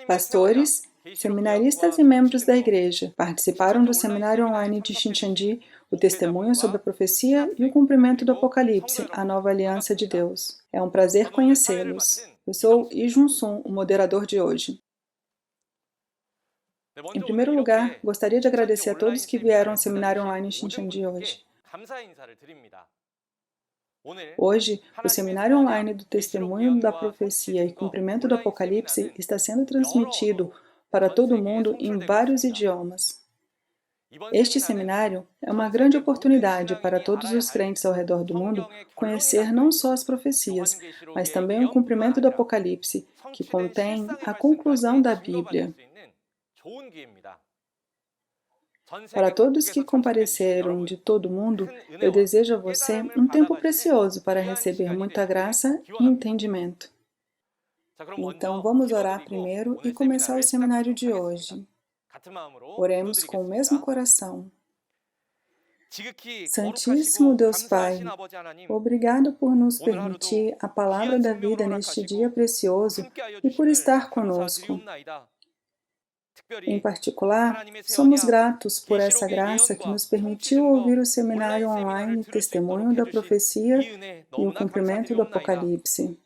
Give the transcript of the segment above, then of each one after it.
Pastores, seminaristas e membros da igreja participaram do seminário online de Shincheonji, o testemunho sobre a profecia e o cumprimento do Apocalipse, a nova aliança de Deus. É um prazer conhecê-los. Eu sou Lee Jun-sun, o moderador de hoje. Em primeiro lugar, gostaria de agradecer a todos que vieram ao seminário online em Shincheonji hoje. Hoje, o seminário online do Testemunho da Profecia e Cumprimento do Apocalipse está sendo transmitido para todo mundo em vários idiomas. Este seminário é uma grande oportunidade para todos os crentes ao redor do mundo conhecer não só as profecias, mas também o cumprimento do Apocalipse, que contém a conclusão da Bíblia. Para todos que compareceram de todo o mundo, eu desejo a você um tempo precioso para receber muita graça e entendimento. Então, vamos orar primeiro e começar o seminário de hoje. Oremos com o mesmo coração. Santíssimo Deus Pai, obrigado por nos permitir a palavra da vida neste dia precioso e por estar conosco. Em particular, somos gratos por essa graça que nos permitiu ouvir o seminário online Testemunho da Profecia e o Cumprimento do Apocalipse.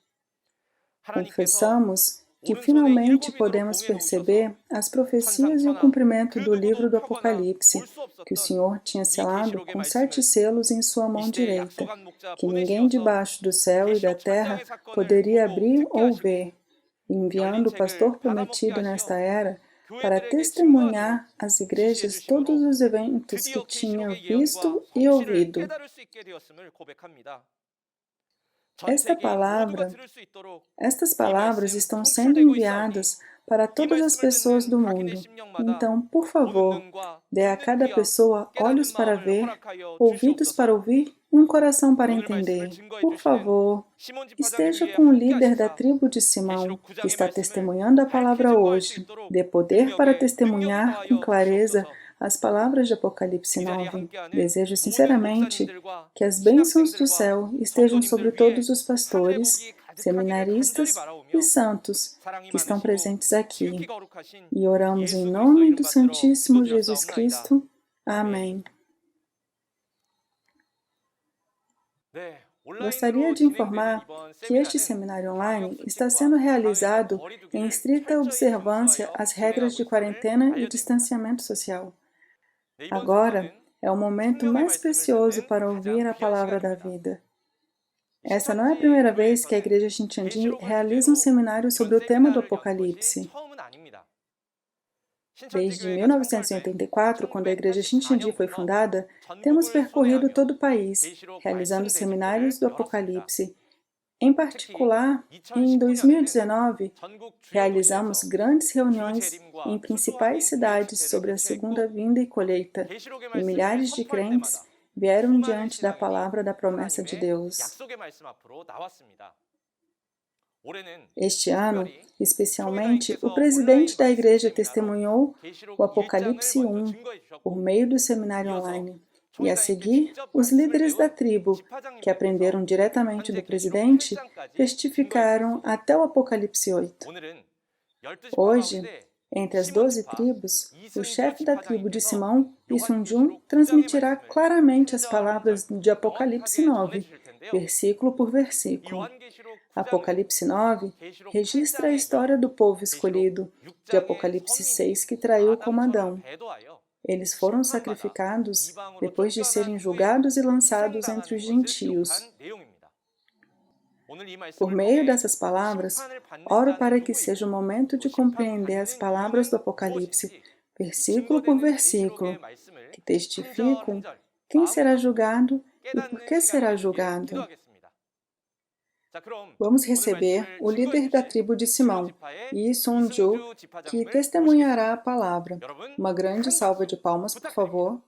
Confessamos que finalmente podemos perceber as profecias e o cumprimento do livro do Apocalipse, que o Senhor tinha selado com 7 selos em sua mão direita, que ninguém debaixo do céu e da terra poderia abrir ou ver, enviando o pastor prometido nesta era para testemunhar às igrejas todos os eventos que tinha visto e ouvido. Estas palavras estão sendo enviadas para todas as pessoas do mundo. Então, por favor, dê a cada pessoa olhos para ver, ouvidos para ouvir e um coração para entender. Por favor, esteja com o líder da tribo de Simão, que está testemunhando a palavra hoje. Dê poder para testemunhar com clareza as palavras de Apocalipse 9. Desejo sinceramente que as bênçãos do céu estejam sobre todos os pastores, seminaristas e santos que estão presentes aqui. E oramos em nome do Santíssimo Jesus Cristo. Amém. Gostaria de informar que este seminário online está sendo realizado em estrita observância às regras de quarentena e distanciamento social. Agora é o momento mais precioso para ouvir a palavra da vida. Essa não é a primeira vez que a Igreja Shincheonji realiza um seminário sobre o tema do Apocalipse. Desde 1984, quando a Igreja Shincheonji foi fundada, temos percorrido todo o país, realizando seminários do Apocalipse. Em particular, em 2019, realizamos grandes reuniões em principais cidades sobre a segunda vinda e colheita, e milhares de crentes vieram diante da palavra da promessa de Deus. Este ano, especialmente, o presidente da igreja testemunhou o Apocalipse 1 por meio do seminário online. E a seguir, os líderes da tribo, que aprenderam diretamente do presidente, testificaram até o Apocalipse 8. Hoje, entre as 12 tribos, o chefe da tribo de Simão, Lee-Sung-jun, transmitirá claramente as palavras de Apocalipse 9, versículo por versículo. Apocalipse 9 registra a história do povo escolhido, de Apocalipse 6 que traiu como Adão. Eles foram sacrificados depois de serem julgados e lançados entre os gentios. Por meio dessas palavras, oro para que seja o momento de compreender as palavras do Apocalipse, versículo por versículo, que testificam quem será julgado e por que será julgado. Vamos receber o líder da tribo de Simão, Lee Sung-ju, que testemunhará a palavra. Uma grande salva de palmas, por favor.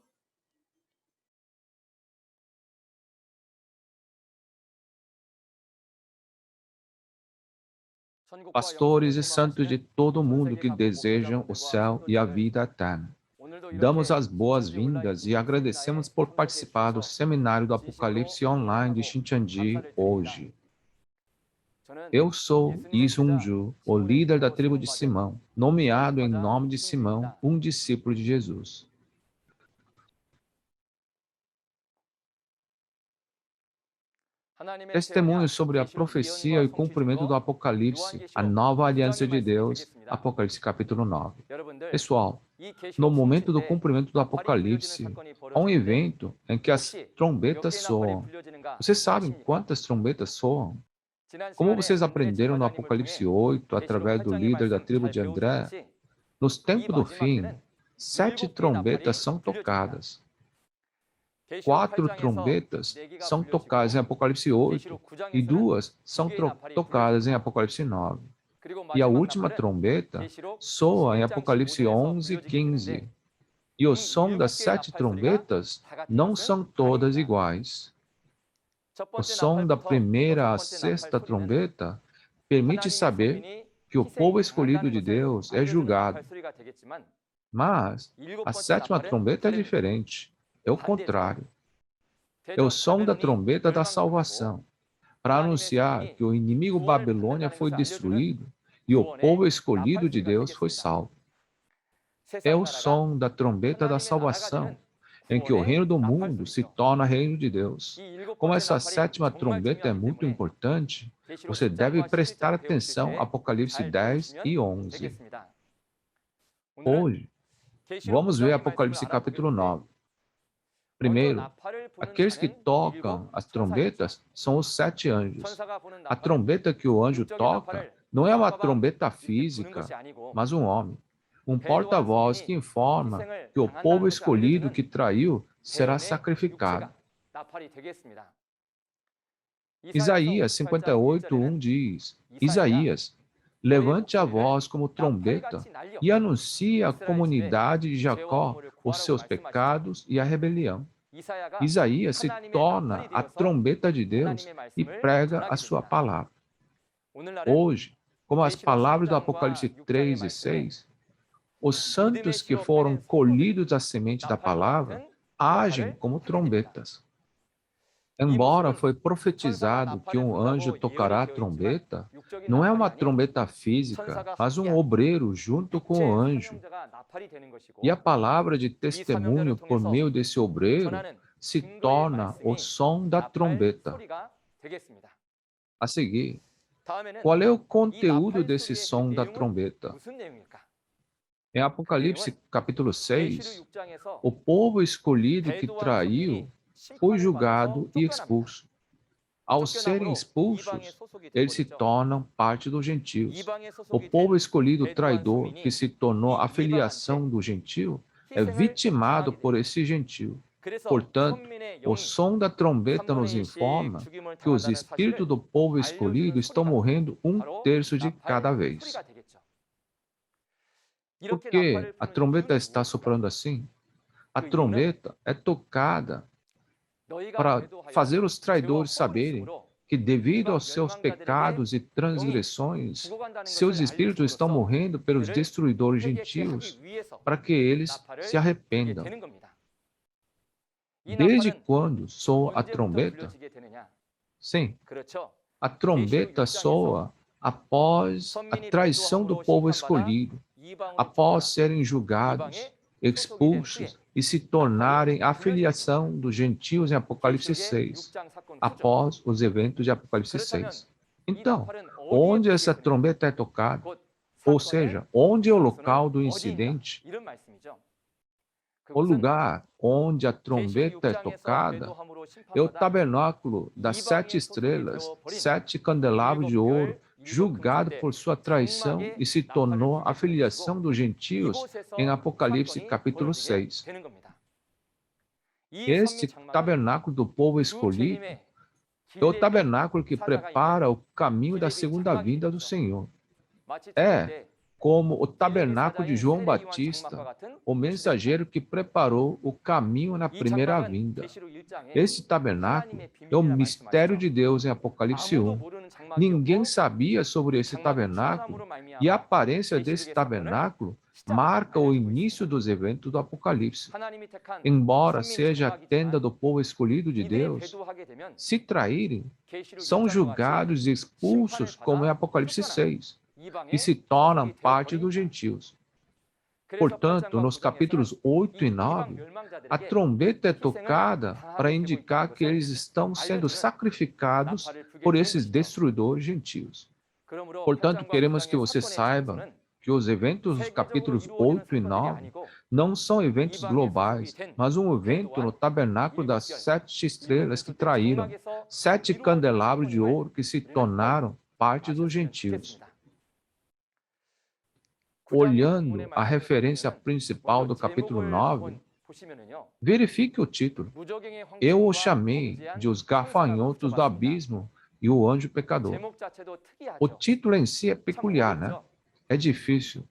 Pastores e santos de todo o mundo que desejam o céu e a vida eterna. Damos as boas-vindas e agradecemos por participar do seminário do Apocalipse online de Shincheonji hoje. Eu sou Isunju, o líder da tribo de Simão, nomeado em nome de Simão, um discípulo de Jesus. Testemunho sobre a profecia e cumprimento do Apocalipse, a nova aliança de Deus, Apocalipse capítulo 9. Pessoal, no momento do cumprimento do Apocalipse, há um evento em que as trombetas soam. Vocês sabem quantas trombetas soam? Como vocês aprenderam no Apocalipse 8, através do líder da tribo de André, nos tempos do fim, 7 trombetas são tocadas. 4 trombetas são tocadas em Apocalipse 8 e 2 são tocadas em Apocalipse 9. E a última trombeta soa em Apocalipse 11 e 15. E o som das 7 trombetas não são todas iguais. O som da primeira à sexta trombeta permite saber que o povo escolhido de Deus é julgado. Mas a sétima trombeta é diferente. É o contrário. É o som da trombeta da salvação, para anunciar que o inimigo Babilônia foi destruído e o povo escolhido de Deus foi salvo. É o som da trombeta da salvação, em que o reino do mundo se torna reino de Deus. Como essa sétima trombeta é muito importante, você deve prestar atenção a Apocalipse 10 e 11. Hoje, vamos ver Apocalipse capítulo 9. Primeiro, aqueles que tocam as trombetas são os 7 anjos. A trombeta que o anjo toca não é uma trombeta física, mas um homem. Um porta-voz que informa que o povo escolhido que traiu será sacrificado. Isaías 58:1 diz: Isaías, levante a voz como trombeta e anuncie à comunidade de Jacó os seus pecados e a rebelião. Isaías se torna a trombeta de Deus e prega a sua palavra. Hoje, como as palavras do Apocalipse 3 e 6, os santos que foram colhidos da semente da palavra agem como trombetas. Embora foi profetizado que um anjo tocará a trombeta, não é uma trombeta física, mas um obreiro junto com o anjo. E a palavra de testemunho por meio desse obreiro se torna o som da trombeta. A seguir, qual é o conteúdo desse som da trombeta? Em Apocalipse capítulo 6, o povo escolhido que traiu foi julgado e expulso. Ao serem expulsos, eles se tornam parte dos gentios. O povo escolhido traidor, que se tornou a filiação do gentio, é vitimado por esse gentio. Portanto, o som da trombeta nos informa que os espíritos do povo escolhido estão morrendo 1/3 de cada vez. Por que a trombeta está soprando assim? A trombeta é tocada para fazer os traidores saberem que, devido aos seus pecados e transgressões, seus espíritos estão morrendo pelos destruidores gentios, para que eles se arrependam. Desde quando soa a trombeta? Sim, a trombeta soa após a traição do povo escolhido, após serem julgados, expulsos e se tornarem a filiação dos gentios em Apocalipse 6, após os eventos de Apocalipse 6. Então, onde essa trombeta é tocada? Ou seja, onde é o local do incidente? O lugar onde a trombeta é tocada é o tabernáculo das 7 estrelas, 7 candelabros de ouro, julgado por sua traição e se tornou a filiação dos gentios em Apocalipse capítulo 6. Este tabernáculo do povo escolhido é o tabernáculo que prepara o caminho da segunda vinda do Senhor. É como o tabernáculo de João Batista, o mensageiro que preparou o caminho na primeira vinda. Esse tabernáculo é o mistério de Deus em Apocalipse 1. Ninguém sabia sobre esse tabernáculo, e a aparência desse tabernáculo marca o início dos eventos do Apocalipse. Embora seja a tenda do povo escolhido de Deus, se traírem, são julgados e expulsos, como em Apocalipse 6, e se tornam parte dos gentios. Portanto, nos capítulos 8 e 9, a trombeta é tocada para indicar que eles estão sendo sacrificados por esses destruidores gentios. Portanto, queremos que você saiba que os eventos dos capítulos 8 e 9 não são eventos globais, mas um evento no tabernáculo das 7 estrelas que traíram, 7 candelabros de ouro que se tornaram parte dos gentios. Olhando a referência principal do capítulo 9, verifique o título. Eu o chamei de os gafanhotos do abismo e o anjo pecador. O título em si é peculiar, né? É difícil.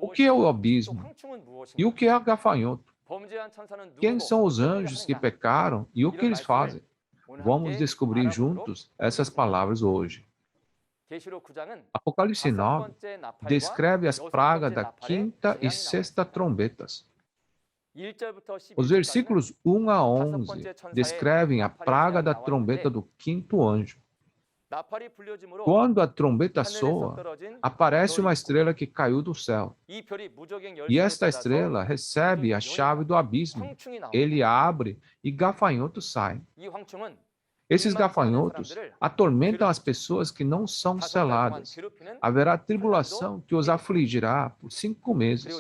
O que é o abismo? E o que é o gafanhoto? Quem são os anjos que pecaram e o que eles fazem? Vamos descobrir juntos essas palavras hoje. Apocalipse 9 descreve as pragas da quinta e sexta trombetas. Os versículos 1 a 11 descrevem a praga da trombeta do quinto anjo. Quando a trombeta soa, aparece uma estrela que caiu do céu. E esta estrela recebe a chave do abismo. Ele abre e gafanhotos saem. Esses gafanhotos atormentam as pessoas que não são seladas. Haverá tribulação que os afligirá por 5 meses.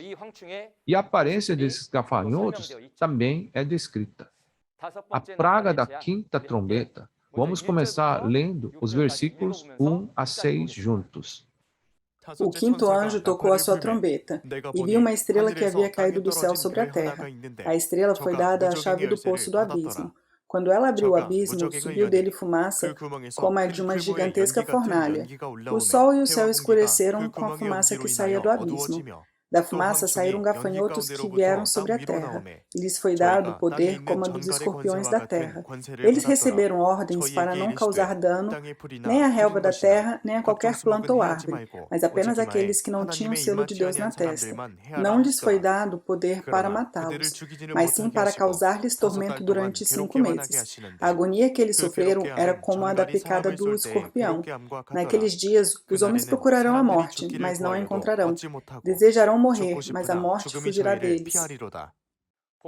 E a aparência desses gafanhotos também é descrita. A praga da quinta trombeta. Vamos começar lendo os versículos 1 a 6 juntos. O quinto anjo tocou a sua trombeta, e viu uma estrela que havia caído do céu sobre a terra. A estrela foi dada a chave do poço do abismo. Quando ela abriu o abismo, subiu dele fumaça como a de uma gigantesca fornalha. O sol e o céu escureceram com a fumaça que saía do abismo. Da fumaça saíram gafanhotos que vieram sobre a terra, e lhes foi dado poder como a dos escorpiões da terra. Eles receberam ordens para não causar dano nem à relva da terra, nem a qualquer planta ou árvore, mas apenas aqueles que não tinham o selo de Deus na testa. Não lhes foi dado poder para matá-los, mas sim para causar-lhes tormento durante 5 meses. A agonia que eles sofreram era como a da picada do escorpião. Naqueles dias, os homens procurarão a morte, mas não a encontrarão. Desejarão morrer, mas a morte fugirá deles.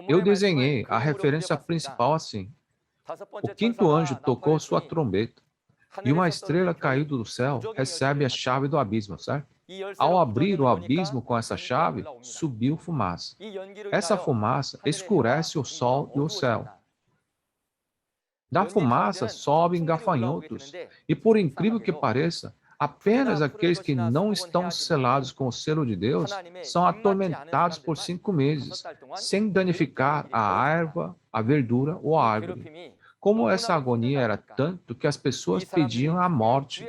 Eu desenhei a referência principal assim. O quinto anjo tocou sua trombeta, e uma estrela caída do céu recebe a chave do abismo, certo? Ao abrir o abismo com essa chave, subiu fumaça. Essa fumaça escurece o sol e o céu. Da fumaça sobem gafanhotos, e por incrível que pareça, apenas aqueles que não estão selados com o selo de Deus são atormentados por 5 meses, sem danificar a erva, a verdura ou a árvore. Como essa agonia era tanto que as pessoas pediam a morte,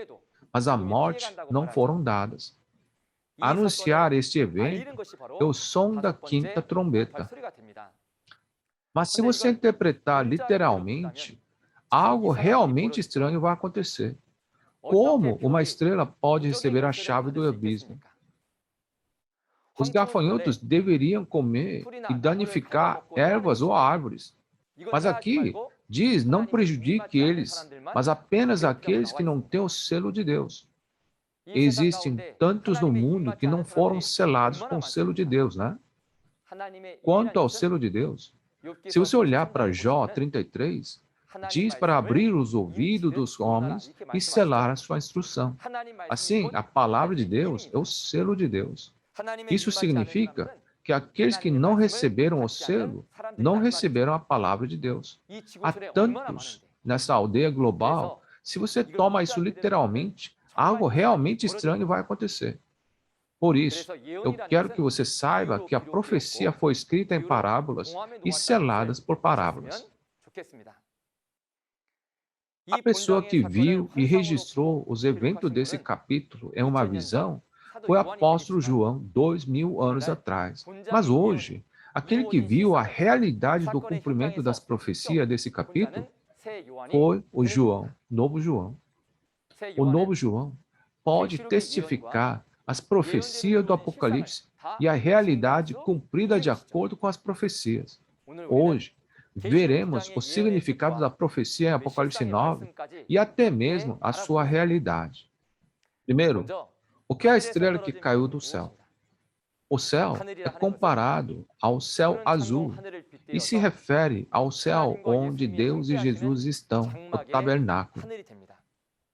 mas a morte não foram dadas. Anunciar este evento é o som da quinta trombeta. Mas se você interpretar literalmente, algo realmente estranho vai acontecer. Como uma estrela pode receber a chave do abismo? Os gafanhotos deveriam comer e danificar ervas ou árvores. Mas aqui diz, não prejudique eles, mas apenas aqueles que não têm o selo de Deus. Existem tantos no mundo que não foram selados com o selo de Deus, né? Quanto ao selo de Deus, se você olhar para Jó 33, diz para abrir os ouvidos dos homens e selar a sua instrução. Assim, a palavra de Deus é o selo de Deus. Isso significa que aqueles que não receberam o selo, não receberam a palavra de Deus. Há tantos nessa aldeia global, se você toma isso literalmente, algo realmente estranho vai acontecer. Por isso, eu quero que você saiba que a profecia foi escrita em parábolas e seladas por parábolas. A pessoa que viu e registrou os eventos desse capítulo em uma visão foi o apóstolo João 2000 anos atrás. Mas hoje, aquele que viu a realidade do cumprimento das profecias desse capítulo foi o João, novo João. O novo João pode testificar as profecias do Apocalipse e a realidade cumprida de acordo com as profecias. Hoje, veremos o significado da profecia em Apocalipse 9 e até mesmo a sua realidade. Primeiro, o que é a estrela que caiu do céu? O céu é comparado ao céu azul e se refere ao céu onde Deus e Jesus estão, o tabernáculo.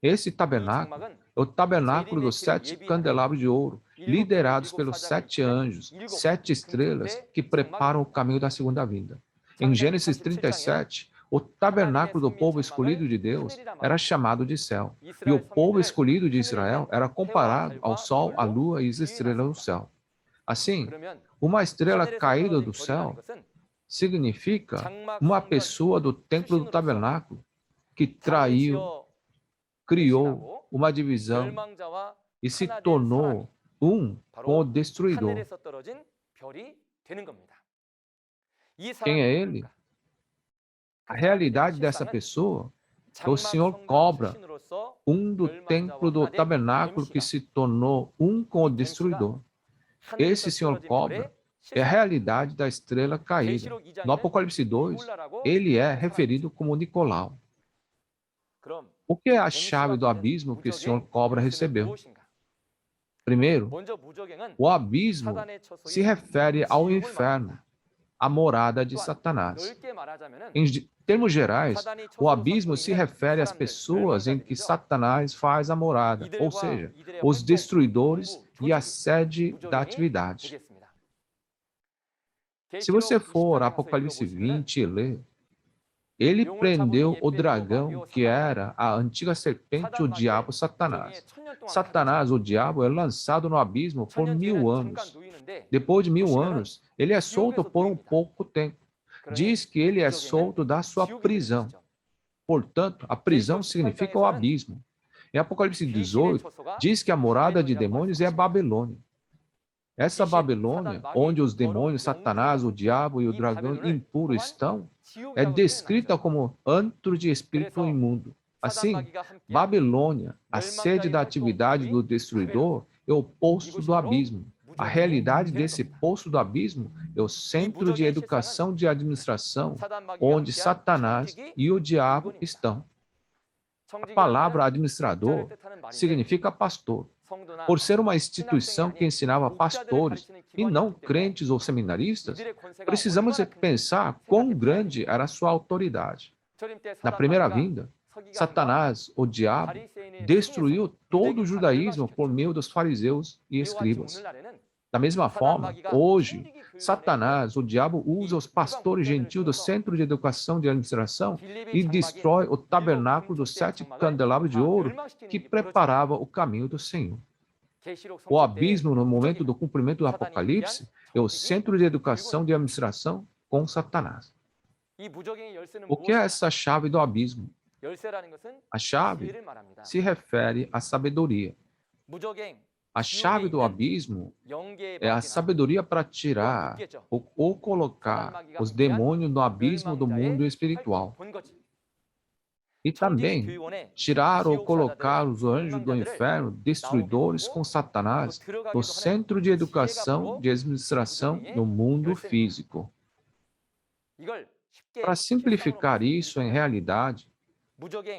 Esse tabernáculo é o tabernáculo dos 7 candelabros de ouro, liderados pelos 7 anjos, 7 estrelas que preparam o caminho da segunda vinda. Em Gênesis 37, o tabernáculo do povo escolhido de Deus era chamado de céu, e o povo escolhido de Israel era comparado ao sol, à lua e às estrelas do céu. Assim, uma estrela caída do céu significa uma pessoa do templo do tabernáculo que traiu, criou uma divisão e se tornou um com o destruidor. Quem é ele? A realidade dessa pessoa é o Senhor Cobra, um do templo do tabernáculo que se tornou um com o destruidor. Esse Senhor Cobra é a realidade da estrela caída. No Apocalipse 2, ele é referido como Nicolau. O que é a chave do abismo que o Senhor Cobra recebeu? Primeiro, o abismo se refere ao inferno, a morada de Satanás. Em termos gerais, o abismo se refere às pessoas em que Satanás faz a morada, ou seja, os destruidores e a sede da atividade. Se você for a Apocalipse 20 e ler, ele prendeu o dragão, que era a antiga serpente, o diabo Satanás. Satanás, o diabo, é lançado no abismo por 1000 anos. Depois de 1000 anos, ele é solto por um pouco tempo. Diz que ele é solto da sua prisão. Portanto, a prisão significa o abismo. Em Apocalipse 18, diz que a morada de demônios é a Babilônia. Essa Babilônia, onde os demônios, Satanás, o diabo e o dragão impuro estão, é descrita como antro de espírito imundo. Assim, Babilônia, a sede da atividade do destruidor, é o poço do abismo. A realidade desse poço do abismo é o centro de educação de administração, onde Satanás e o diabo estão. A palavra administrador significa pastor. Por ser uma instituição que ensinava pastores e não crentes ou seminaristas, precisamos pensar quão grande era a sua autoridade. Na primeira vinda, Satanás, o diabo, destruiu todo o judaísmo por meio dos fariseus e escribas. Da mesma forma, hoje, Satanás, o diabo, usa os pastores gentios do Centro de Educação de Administração e destrói o tabernáculo dos 7 candelabros de ouro que preparava o caminho do Senhor. O abismo, no momento do cumprimento do Apocalipse, é o Centro de Educação de Administração com Satanás. O que é essa chave do abismo? A chave se refere à sabedoria. A chave do abismo é a sabedoria para tirar ou colocar os demônios no abismo do mundo espiritual. E também tirar ou colocar os anjos do inferno, destruidores com Satanás, no centro de educação de administração no mundo físico. Para simplificar isso em realidade,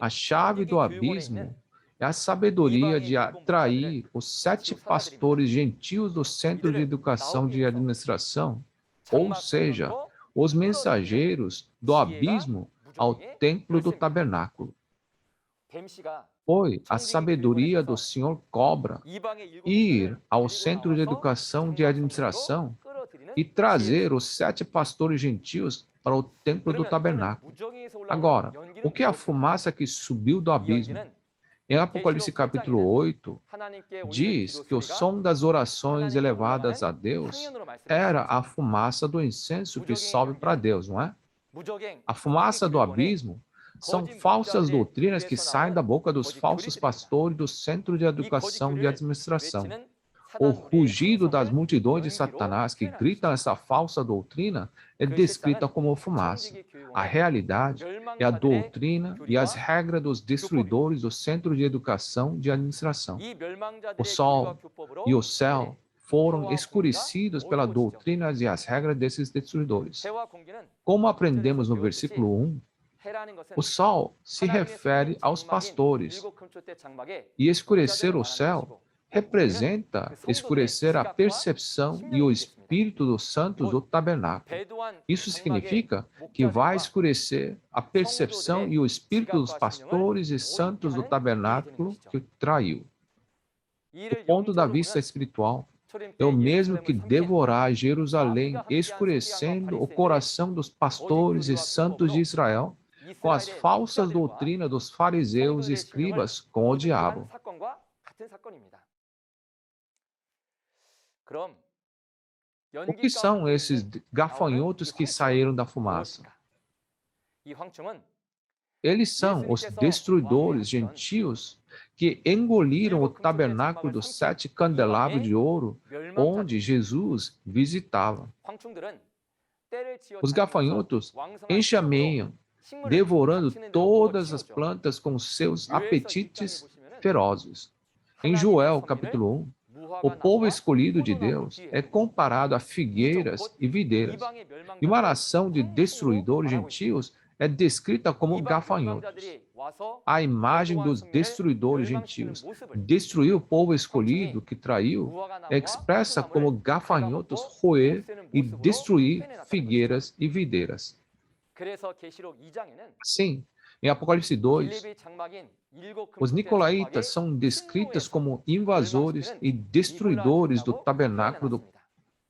a chave do abismo é a sabedoria de atrair os 7 pastores gentios do Centro de Educação de Administração, ou seja, os mensageiros do abismo ao templo do tabernáculo. Foi a sabedoria do Senhor Cobra ir ao Centro de Educação de Administração e trazer os 7 pastores gentios para o templo do tabernáculo. Agora, o que é a fumaça que subiu do abismo? Em Apocalipse capítulo 8, diz que o som das orações elevadas a Deus era a fumaça do incenso que sobe para Deus, não é? A fumaça do abismo são falsas doutrinas que saem da boca dos falsos pastores do Centro de Educação de Administração. O rugido das multidões de Satanás que gritam essa falsa doutrina é descrita como fumaça. A realidade é a doutrina e as regras dos destruidores do Centro de Educação de Administração. O sol e o céu foram escurecidos pela doutrina e as regras desses destruidores. Como aprendemos no versículo 1, o sol se refere aos pastores, e escurecer o céu representa escurecer a percepção e o espírito dos santos do tabernáculo. Isso significa que vai escurecer a percepção e o espírito dos pastores e santos do tabernáculo que traiu. O ponto da vista espiritual é o mesmo que devorar Jerusalém, escurecendo o coração dos pastores e santos de Israel com as falsas doutrinas dos fariseus e escribas com o diabo. O que são esses gafanhotos que saíram da fumaça? Eles são os destruidores gentios que engoliram o tabernáculo dos 7 candelabros de ouro, onde Jesus visitava. Os gafanhotos enxameiam, devorando todas as plantas com seus apetites ferozes. Em Joel, capítulo 1, o povo escolhido de Deus é comparado a figueiras e videiras, e uma nação de destruidores gentios é descrita como gafanhotos. A imagem dos destruidores gentios destruir o povo escolhido que traiu é expressa como gafanhotos roer e destruir figueiras e videiras. Sim, em Apocalipse 2, os nicolaítas são descritos como invasores e destruidores do tabernáculo do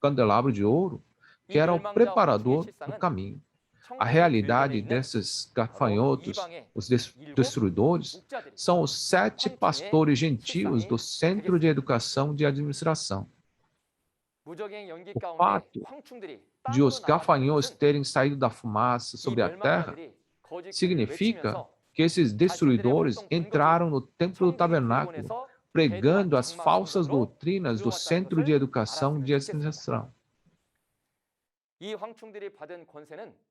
candelabro de ouro, que era o preparador do caminho. A realidade desses gafanhotos, os destruidores, são os 7 pastores gentios do Centro de Educação de Administração. O fato de os gafanhotos terem saído da fumaça sobre a terra significa que esses destruidores entraram no templo do tabernáculo, pregando as falsas doutrinas do Centro de Educação de Administração.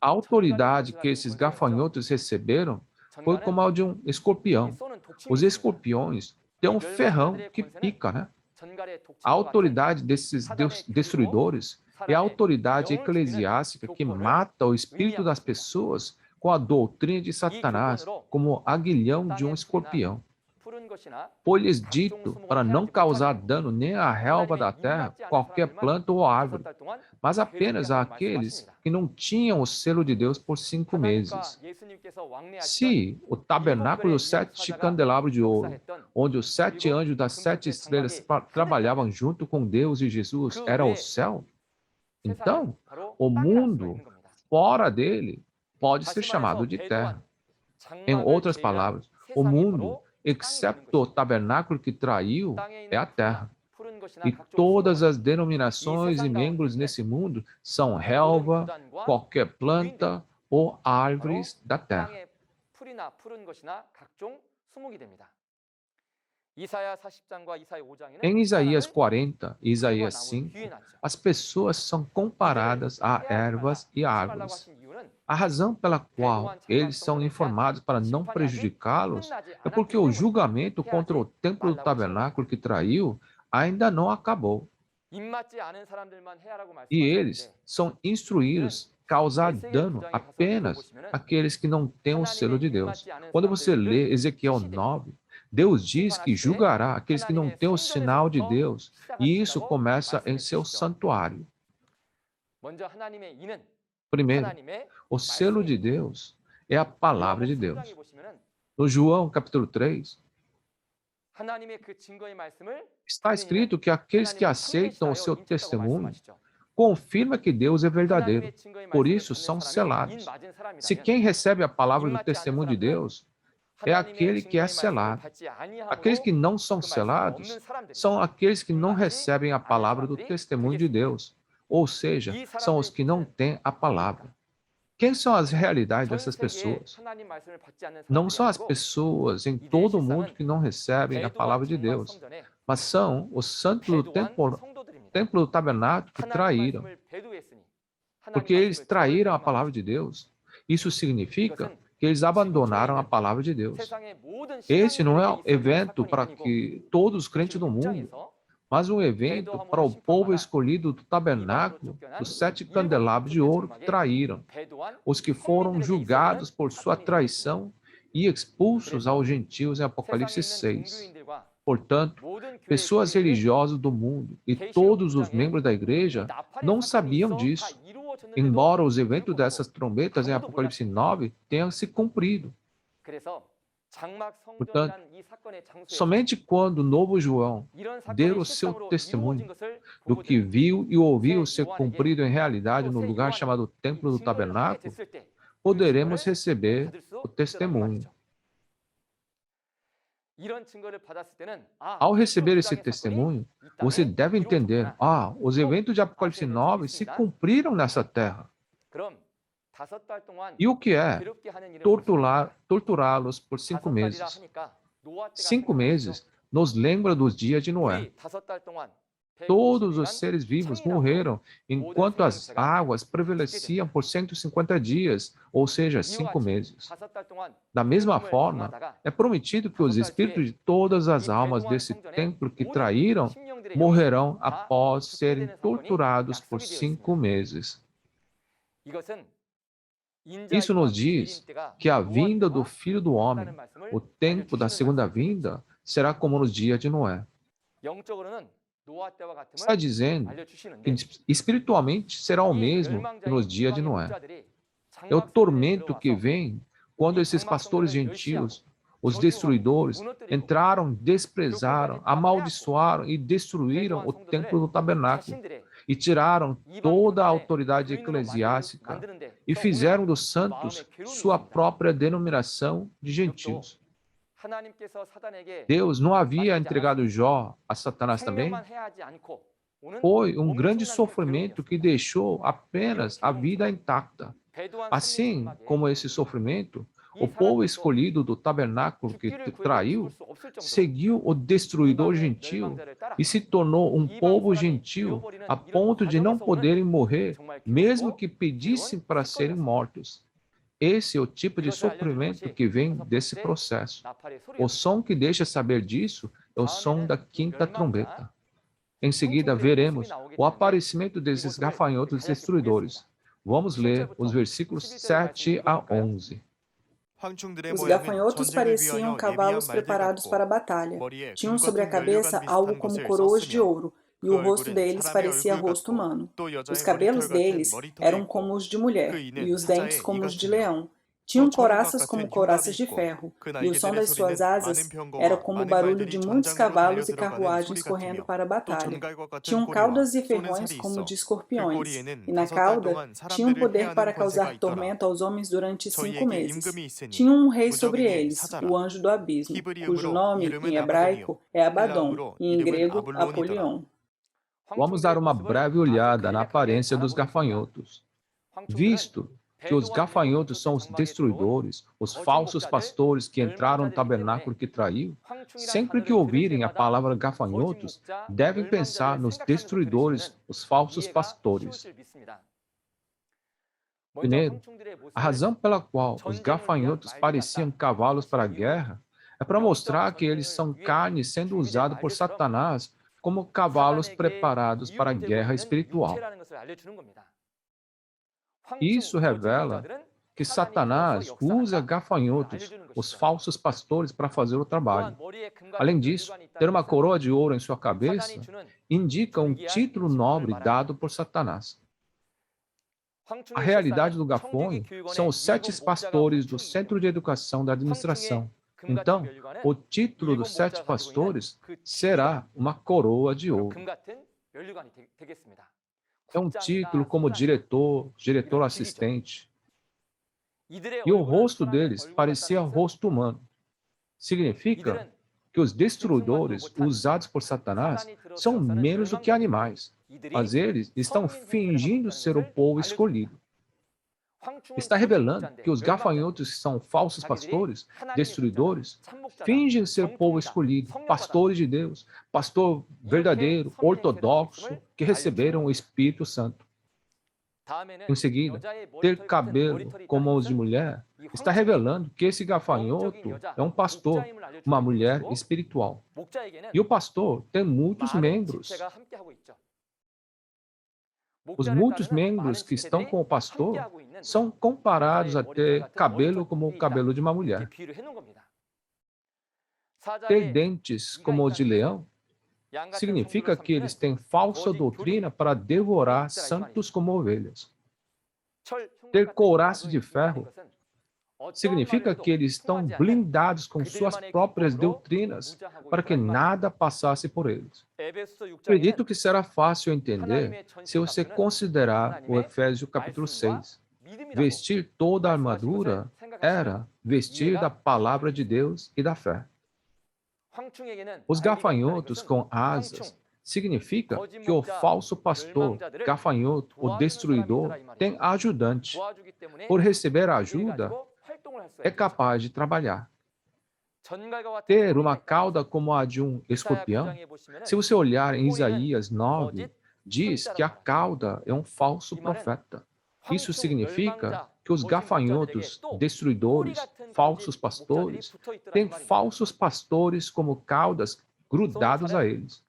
A autoridade que esses gafanhotos receberam foi como a de um escorpião. Os escorpiões têm um ferrão que pica, né? A autoridade desses destruidores é a autoridade eclesiástica que mata o espírito das pessoas com a doutrina de Satanás, como o aguilhão de um escorpião. Foi-lhes dito para não causar dano nem à relva da terra, qualquer planta ou árvore, mas apenas àqueles que não tinham o selo de Deus por 5 meses. Se o tabernáculo dos 7 candelabros de ouro, onde os 7 anjos das 7 estrelas trabalhavam junto com Deus e Jesus, era o céu, então o mundo fora dele pode ser chamado de terra. Em outras palavras, o mundo, excepto o tabernáculo que traiu, é a terra. E todas as denominações e membros nesse mundo são relva, qualquer planta ou árvores da terra. Em Isaías 40 e Isaías 5, as pessoas são comparadas a ervas e árvores. A razão pela qual eles são informados para não prejudicá-los é porque o julgamento contra o templo do tabernáculo que traiu ainda não acabou. E eles são instruídos a causar dano apenas àqueles que não têm o selo de Deus. Quando você lê Ezequiel 9, Deus diz que julgará aqueles que não têm o sinal de Deus, e isso começa em seu santuário. Primeiro, o selo de Deus é a palavra de Deus. No João, capítulo 3, está escrito que aqueles que aceitam o seu testemunho confirma que Deus é verdadeiro. Por isso, são selados. Se quem recebe a palavra do testemunho de Deus é aquele que é selado. Aqueles que não são selados são aqueles que não recebem a palavra do testemunho de Deus. Ou seja, são os que não têm a palavra. Quem são as realidades dessas pessoas? Não são as pessoas em todo o mundo que não recebem a palavra de Deus, mas são os santos do templo do tabernáculo que traíram, porque eles traíram a palavra de Deus. Isso significa que eles abandonaram a palavra de Deus. Esse não é um evento para que todos os crentes do mundo, mas um evento para o povo escolhido do tabernáculo, dos 7 candelabros de ouro que traíram, os que foram julgados por sua traição e expulsos aos gentios em Apocalipse 6. Portanto, pessoas religiosas do mundo e todos os membros da igreja não sabiam disso, embora os eventos dessas trombetas em Apocalipse 9 tenham se cumprido. Portanto, somente quando o novo João der o seu testemunho do que viu e ouviu ser cumprido em realidade no lugar chamado Templo do Tabernáculo, poderemos receber o testemunho. Ao receber esse testemunho, você deve entender, os eventos de Apocalipse 9 se cumpriram nessa terra. E o que é? Torturá-los por 5 meses. 5 meses nos lembra dos dias de Noé. Todos os seres vivos morreram enquanto as águas prevaleciam por 150 dias, ou seja, 5 meses. Da mesma forma, é prometido que os espíritos de todas as almas desse templo que traíram morrerão após serem torturados por 5 meses. Isso nos diz que a vinda do Filho do Homem, o tempo da segunda vinda, será como nos dias de Noé. Está dizendo que espiritualmente será o mesmo que nos dias de Noé. É o tormento que vem quando esses pastores gentios, os destruidores, entraram, desprezaram, amaldiçoaram e destruíram o templo do tabernáculo e tiraram toda a autoridade eclesiástica e fizeram dos santos sua própria denominação de gentios. Deus não havia entregado Jó a Satanás também? Foi um grande sofrimento que deixou apenas a vida intacta. Assim como esse sofrimento, o povo escolhido do tabernáculo que traiu, seguiu o destruidor gentil e se tornou um povo gentil a ponto de não poderem morrer, mesmo que pedissem para serem mortos. Esse é o tipo de sofrimento que vem desse processo. O som que deixa saber disso é o som da quinta trombeta. Em seguida, veremos o aparecimento desses gafanhotos destruidores. Vamos ler os versículos 7 a 11. Os gafanhotos pareciam cavalos preparados para a batalha. Tinham sobre a cabeça algo como coroas de ouro, e o rosto deles parecia rosto humano. Os cabelos deles eram como os de mulher, e os dentes como os de leão. Tinham couraças como couraças de ferro, e o som das suas asas era como o barulho de muitos cavalos e carruagens correndo para a batalha. Tinham caudas e ferrões como de escorpiões, e na cauda tinham poder para causar tormento aos homens durante 5 meses. Tinham um rei sobre eles, o anjo do abismo, cujo nome, em hebraico, é Abaddon, e em grego, Apolion. Vamos dar uma breve olhada na aparência dos gafanhotos. Visto que os gafanhotos são os destruidores, os falsos pastores que entraram no tabernáculo que traiu, sempre que ouvirem a palavra gafanhotos, devem pensar nos destruidores, os falsos pastores. Primeiro, a razão pela qual os gafanhotos pareciam cavalos para a guerra é para mostrar que eles são carne sendo usada por Satanás como cavalos preparados para a guerra espiritual. Isso revela que Satanás usa gafanhotos, os falsos pastores, para fazer o trabalho. Além disso, ter uma coroa de ouro em sua cabeça indica um título nobre dado por Satanás. A realidade do gafanho são os 7 pastores do Centro de Educação da Administração. Então, o título dos 7 pastores será uma coroa de ouro. É um título como diretor, diretor assistente. E o rosto deles parecia rosto humano. Significa que os destruidores usados por Satanás são menos do que animais, mas eles estão fingindo ser o povo escolhido. está revelando que os gafanhotos são falsos pastores, destruidores, fingem ser povo escolhido, pastores de Deus, pastor verdadeiro, ortodoxo, que receberam o Espírito Santo. Em seguida, ter cabelo como os de mulher está revelando que esse gafanhoto é um pastor, uma mulher espiritual. E o pastor tem muitos membros. Os muitos membros que estão com o pastor são comparados a ter cabelo como o cabelo de uma mulher. Ter dentes como os de leão significa que eles têm falsa doutrina para devorar santos como ovelhas. Ter couraça de ferro significa que eles estão blindados com suas próprias doutrinas para que nada passasse por eles. Acredito que será fácil entender se você considerar o Efésios capítulo 6. Vestir toda a armadura era vestir da palavra de Deus e da fé. Os gafanhotos com asas significa que o falso pastor, gafanhoto ou destruidor tem ajudante. Por receber ajuda, é capaz de trabalhar. Ter uma cauda como a de um escorpião, se você olhar em Isaías 9, diz que a cauda é um falso profeta. Isso significa que os gafanhotos, destruidores, falsos pastores, têm falsos pastores como caudas grudados a eles.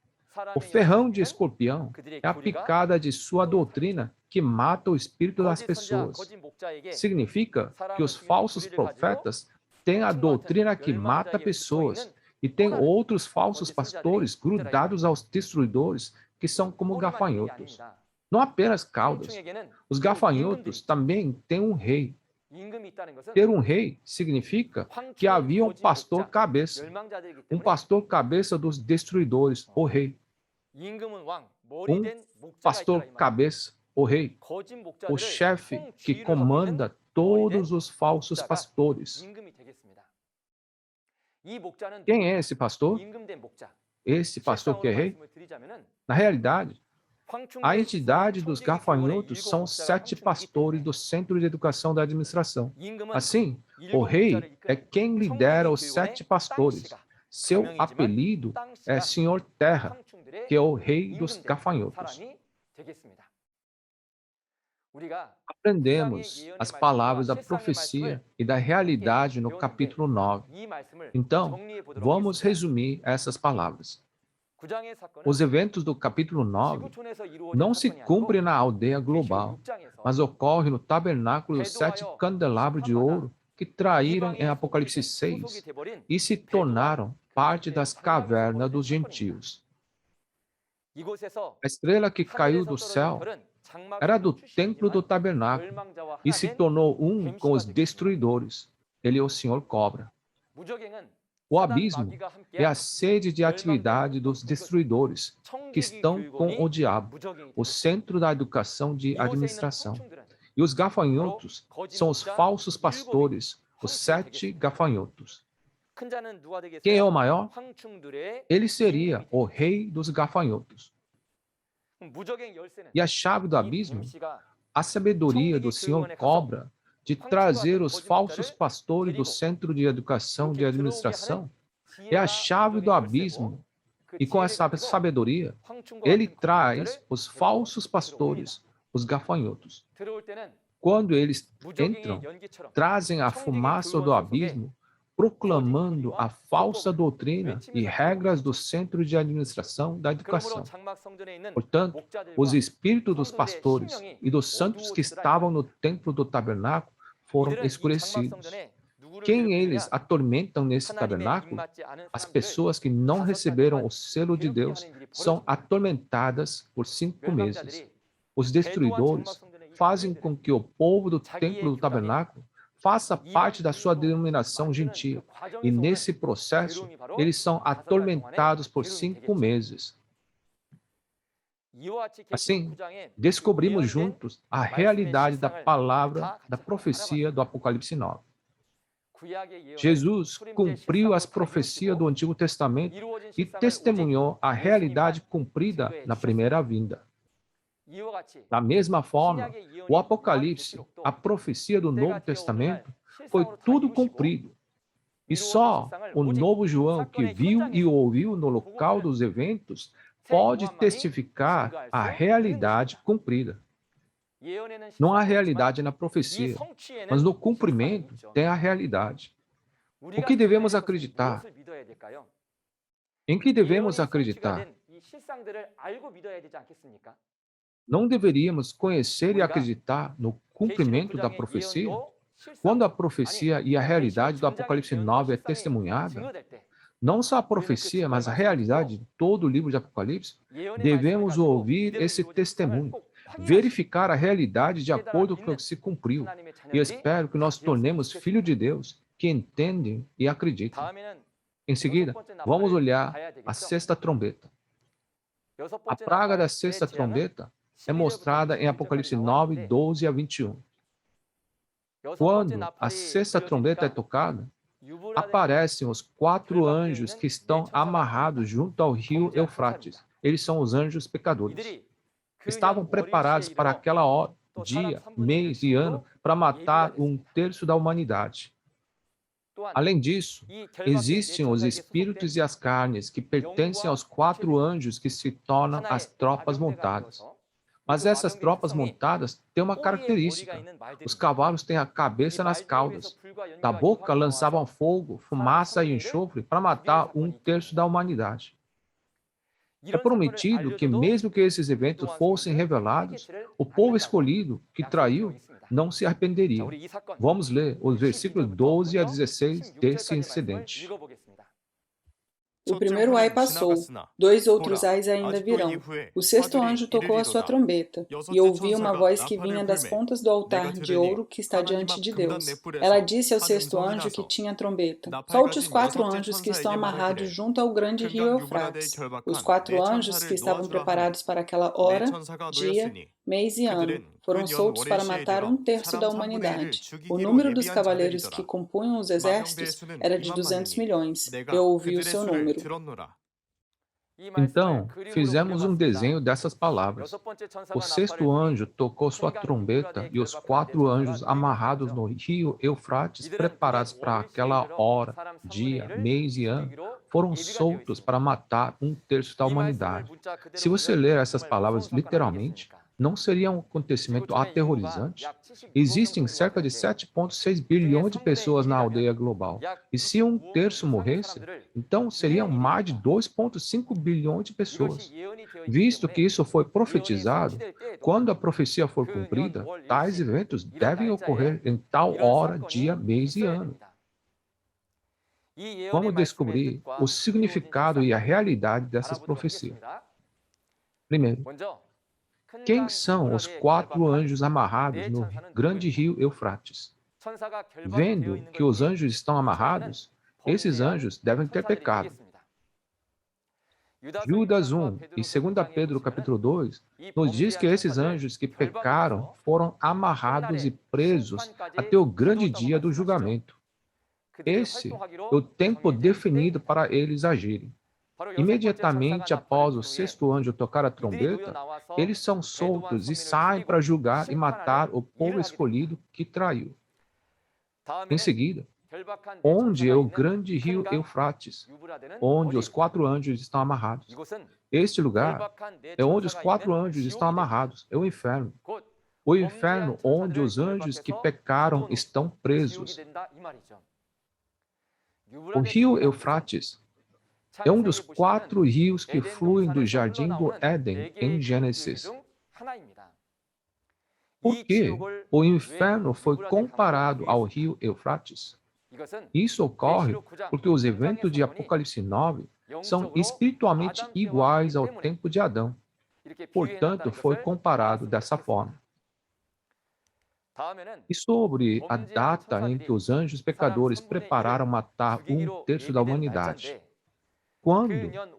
O ferrão de escorpião é a picada de sua doutrina que mata o espírito das pessoas. Significa que os falsos profetas têm a doutrina que mata pessoas e tem outros falsos pastores grudados aos destruidores que são como gafanhotos. Não apenas caudas. Os gafanhotos também têm um rei. Ter um rei significa que havia um pastor cabeça. Um pastor cabeça dos destruidores, o rei. Um pastor cabeça, o rei. O chefe que comanda todos os falsos pastores. Quem é esse pastor? Esse pastor que é rei? Na realidade, a entidade dos gafanhotos são os 7 pastores do Centro de Educação da Administração. Assim, o rei é quem lidera os 7 pastores. Seu apelido é Senhor Terra, que é o rei dos gafanhotos. Aprendemos as palavras da profecia e da realidade no capítulo 9. Então, vamos resumir essas palavras. Os eventos do capítulo 9 não se cumprem na aldeia global, mas ocorrem no tabernáculo dos 7 candelabros de ouro que traíram em Apocalipse 6 e se tornaram parte das cavernas dos gentios. A estrela que caiu do céu era do templo do tabernáculo e se tornou um com os destruidores. Ele é o Senhor Cobra. O abismo é a sede de atividade dos destruidores, que estão com o diabo, o centro da educação de administração. E os gafanhotos são os falsos pastores, os 7 gafanhotos. Quem é o maior? Ele seria o rei dos gafanhotos. E a chave do abismo? A sabedoria do Senhor Cobra de trazer os falsos pastores do Centro de Educação de Administração é a chave do abismo. E com essa sabedoria, ele traz os falsos pastores, os gafanhotos. Quando eles entram, trazem a fumaça do abismo, proclamando a falsa doutrina e regras do Centro de Administração da Educação. Portanto, os espíritos dos pastores e dos santos que estavam no templo do tabernáculo foram escurecidos. Quem eles atormentam nesse tabernáculo? As pessoas que não receberam o selo de Deus são atormentadas por 5 meses. Os destruidores fazem com que o povo do templo do tabernáculo faça parte da sua denominação gentil. E nesse processo, eles são atormentados por 5 meses. Assim, descobrimos juntos a realidade da palavra da profecia do Apocalipse 9. Jesus cumpriu as profecias do Antigo Testamento e testemunhou a realidade cumprida na primeira vinda. Da mesma forma, o Apocalipse, a profecia do Novo Testamento, foi tudo cumprido. E só o novo João, que viu e ouviu no local dos eventos, pode testificar a realidade cumprida. Não há realidade na profecia, mas no cumprimento tem a realidade. O que devemos acreditar? Em que devemos acreditar? Não deveríamos conhecer e acreditar no cumprimento da profecia? Quando a profecia e a realidade do Apocalipse 9 é testemunhada, não só a profecia, mas a realidade de todo o livro de Apocalipse, devemos ouvir esse testemunho, verificar a realidade de acordo com o que se cumpriu. E espero que nós tornemos filhos de Deus que entendem e acreditam. Em seguida, vamos olhar a sexta trombeta. A praga da sexta trombeta é mostrada em Apocalipse 9, 12 a 21. Quando a sexta trombeta é tocada, aparecem os 4 anjos que estão amarrados junto ao rio Eufrates. Eles são os anjos pecadores. Estavam preparados para aquela hora, dia, mês e ano para matar 1/3 da humanidade. Além disso, existem os espíritos e as carnes que pertencem aos 4 anjos que se tornam as tropas montadas. Mas essas tropas montadas têm uma característica. Os cavalos têm a cabeça nas caudas. Da boca lançavam fogo, fumaça e enxofre para matar 1/3 da humanidade. É prometido que mesmo que esses eventos fossem revelados, o povo escolhido que traiu não se arrependeria. Vamos ler os versículos 12 a 16 desse incidente. O primeiro ai passou, 2 outros ais ainda virão. O sexto anjo tocou a sua trombeta, e ouvi uma voz que vinha das pontas do altar de ouro que está diante de Deus. Ela disse ao sexto anjo que tinha a trombeta: solte os 4 anjos que estão amarrados junto ao grande rio Eufrates. Os 4 anjos que estavam preparados para aquela hora, dia, mês e ano, foram soltos para matar 1/3 da humanidade. O número dos cavaleiros que compunham os exércitos era de 200 milhões. Eu ouvi o seu número. Então, fizemos um desenho dessas palavras. O sexto anjo tocou sua trombeta e os 4 anjos amarrados no rio Eufrates, preparados para aquela hora, dia, mês e ano, foram soltos para matar 1/3 da humanidade. Se você ler essas palavras literalmente, não seria um acontecimento aterrorizante? Existem cerca de 7,6 bilhões de pessoas na aldeia global. E se 1/3 morresse, então seriam mais de 2,5 bilhões de pessoas. Visto que isso foi profetizado, quando a profecia for cumprida, tais eventos devem ocorrer em tal hora, dia, mês e ano. Vamos descobrir o significado e a realidade dessas profecias. Primeiro, quem são os 4 anjos amarrados no grande rio Eufrates? Vendo que os anjos estão amarrados, esses anjos devem ter pecado. Judas 1 e 2 Pedro capítulo 2 nos diz que esses anjos que pecaram foram amarrados e presos até o grande dia do julgamento. Esse é o tempo definido para eles agirem. Imediatamente após o sexto anjo tocar a trombeta, eles são soltos e saem para julgar e matar o povo escolhido que traiu. Em seguida, onde é o grande rio Eufrates, onde os 4 anjos estão amarrados. Este lugar é onde os 4 anjos estão amarrados, é o inferno. O inferno onde os anjos que pecaram estão presos. O rio Eufrates é um dos 4 rios que fluem do Jardim do Éden em Gênesis. Por que o inferno foi comparado ao rio Eufrates? Isso ocorre porque os eventos de Apocalipse 9 são espiritualmente iguais ao tempo de Adão. Portanto, foi comparado dessa forma. E sobre a data em que os anjos pecadores prepararam matar 1/3 da humanidade. Quando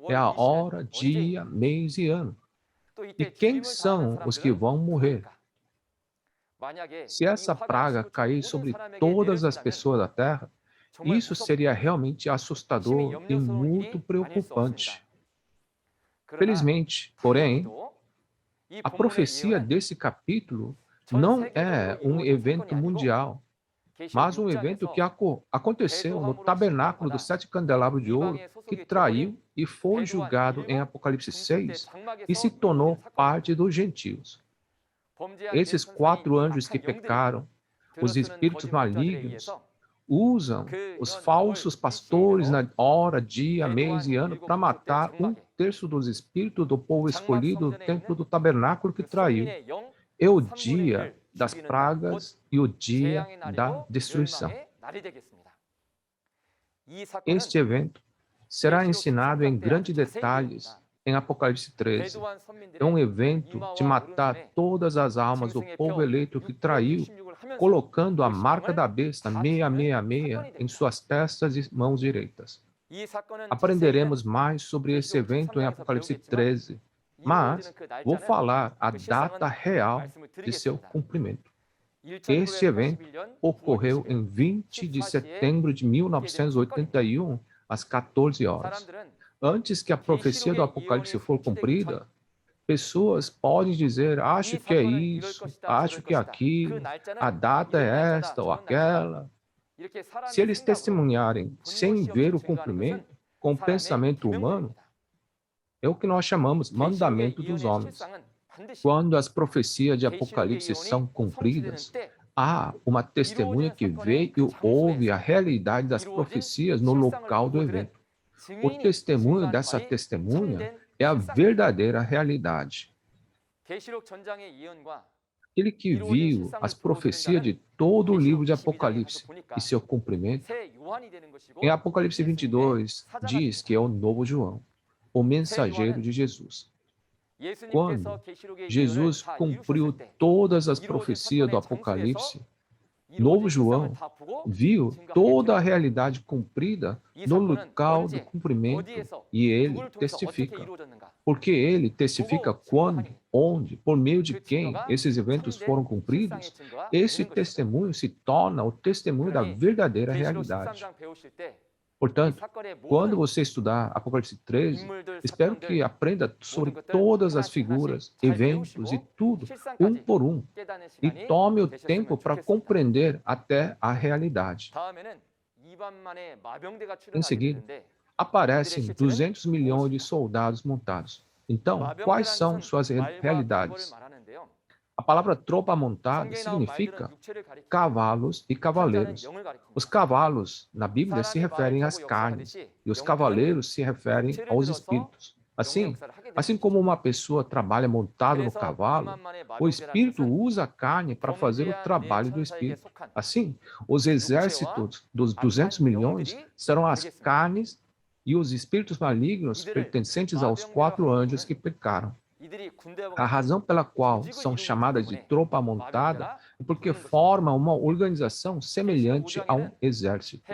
é a hora, dia, mês e ano? E quem são os que vão morrer? Se essa praga cair sobre todas as pessoas da Terra, isso seria realmente assustador e muito preocupante. Felizmente, porém, A profecia desse capítulo não é um evento mundial, mas um evento que aconteceu no tabernáculo dos 7 candelabros de ouro, que traiu e foi julgado em Apocalipse 6 e se tornou parte dos gentios. Esses 4 anjos que pecaram, os espíritos malignos, usam os falsos pastores na hora, dia, mês e ano para matar 1/3 dos espíritos do povo escolhido do templo do tabernáculo que traiu. É o dia das pragas e o dia da destruição. Este evento será ensinado em grandes detalhes em Apocalipse 13. É um evento de matar todas as almas do povo eleito que traiu, colocando a marca da besta 666 em suas testas e mãos direitas. Aprenderemos mais sobre esse evento em Apocalipse 13, mas vou falar a data real de seu cumprimento. Este evento ocorreu em 20 de setembro de 1981, às 14 horas. Antes que a profecia do Apocalipse for cumprida, pessoas podem dizer, acho que é isso, acho que é aquilo, a data é esta ou aquela. Se eles testemunharem sem ver o cumprimento, com o pensamento humano, é o que nós chamamos mandamento dos homens. Quando as profecias de Apocalipse são cumpridas, há uma testemunha que vê e ouve a realidade das profecias no local do evento. O testemunho dessa testemunha é a verdadeira realidade. Aquele que viu as profecias de todo o livro de Apocalipse e seu cumprimento, em Apocalipse 22, diz que é o novo João, o mensageiro de Jesus. Quando Jesus cumpriu todas as profecias do Apocalipse, novo João viu toda a realidade cumprida no local do cumprimento e ele testifica. Porque ele testifica quando, onde, por meio de quem esses eventos foram cumpridos, esse testemunho se torna o testemunho da verdadeira realidade. Portanto, quando você estudar Apocalipse 13, espero que aprenda sobre todas as figuras, eventos e tudo, um por um, e tome o tempo para compreender até a realidade. Em seguida, aparecem 200 milhões de soldados montados. Então, quais são suas realidades? A palavra tropa montada significa cavalos e cavaleiros. Os cavalos, na Bíblia, se referem às carnes, e os cavaleiros se referem aos espíritos. Assim como uma pessoa trabalha montado no cavalo, o espírito usa a carne para fazer o trabalho do espírito. Assim, os exércitos dos 200 milhões serão as carnes e os espíritos malignos pertencentes aos 4 anjos que pecaram. A razão pela qual são chamadas de tropa montada é porque formam uma organização semelhante a um exército.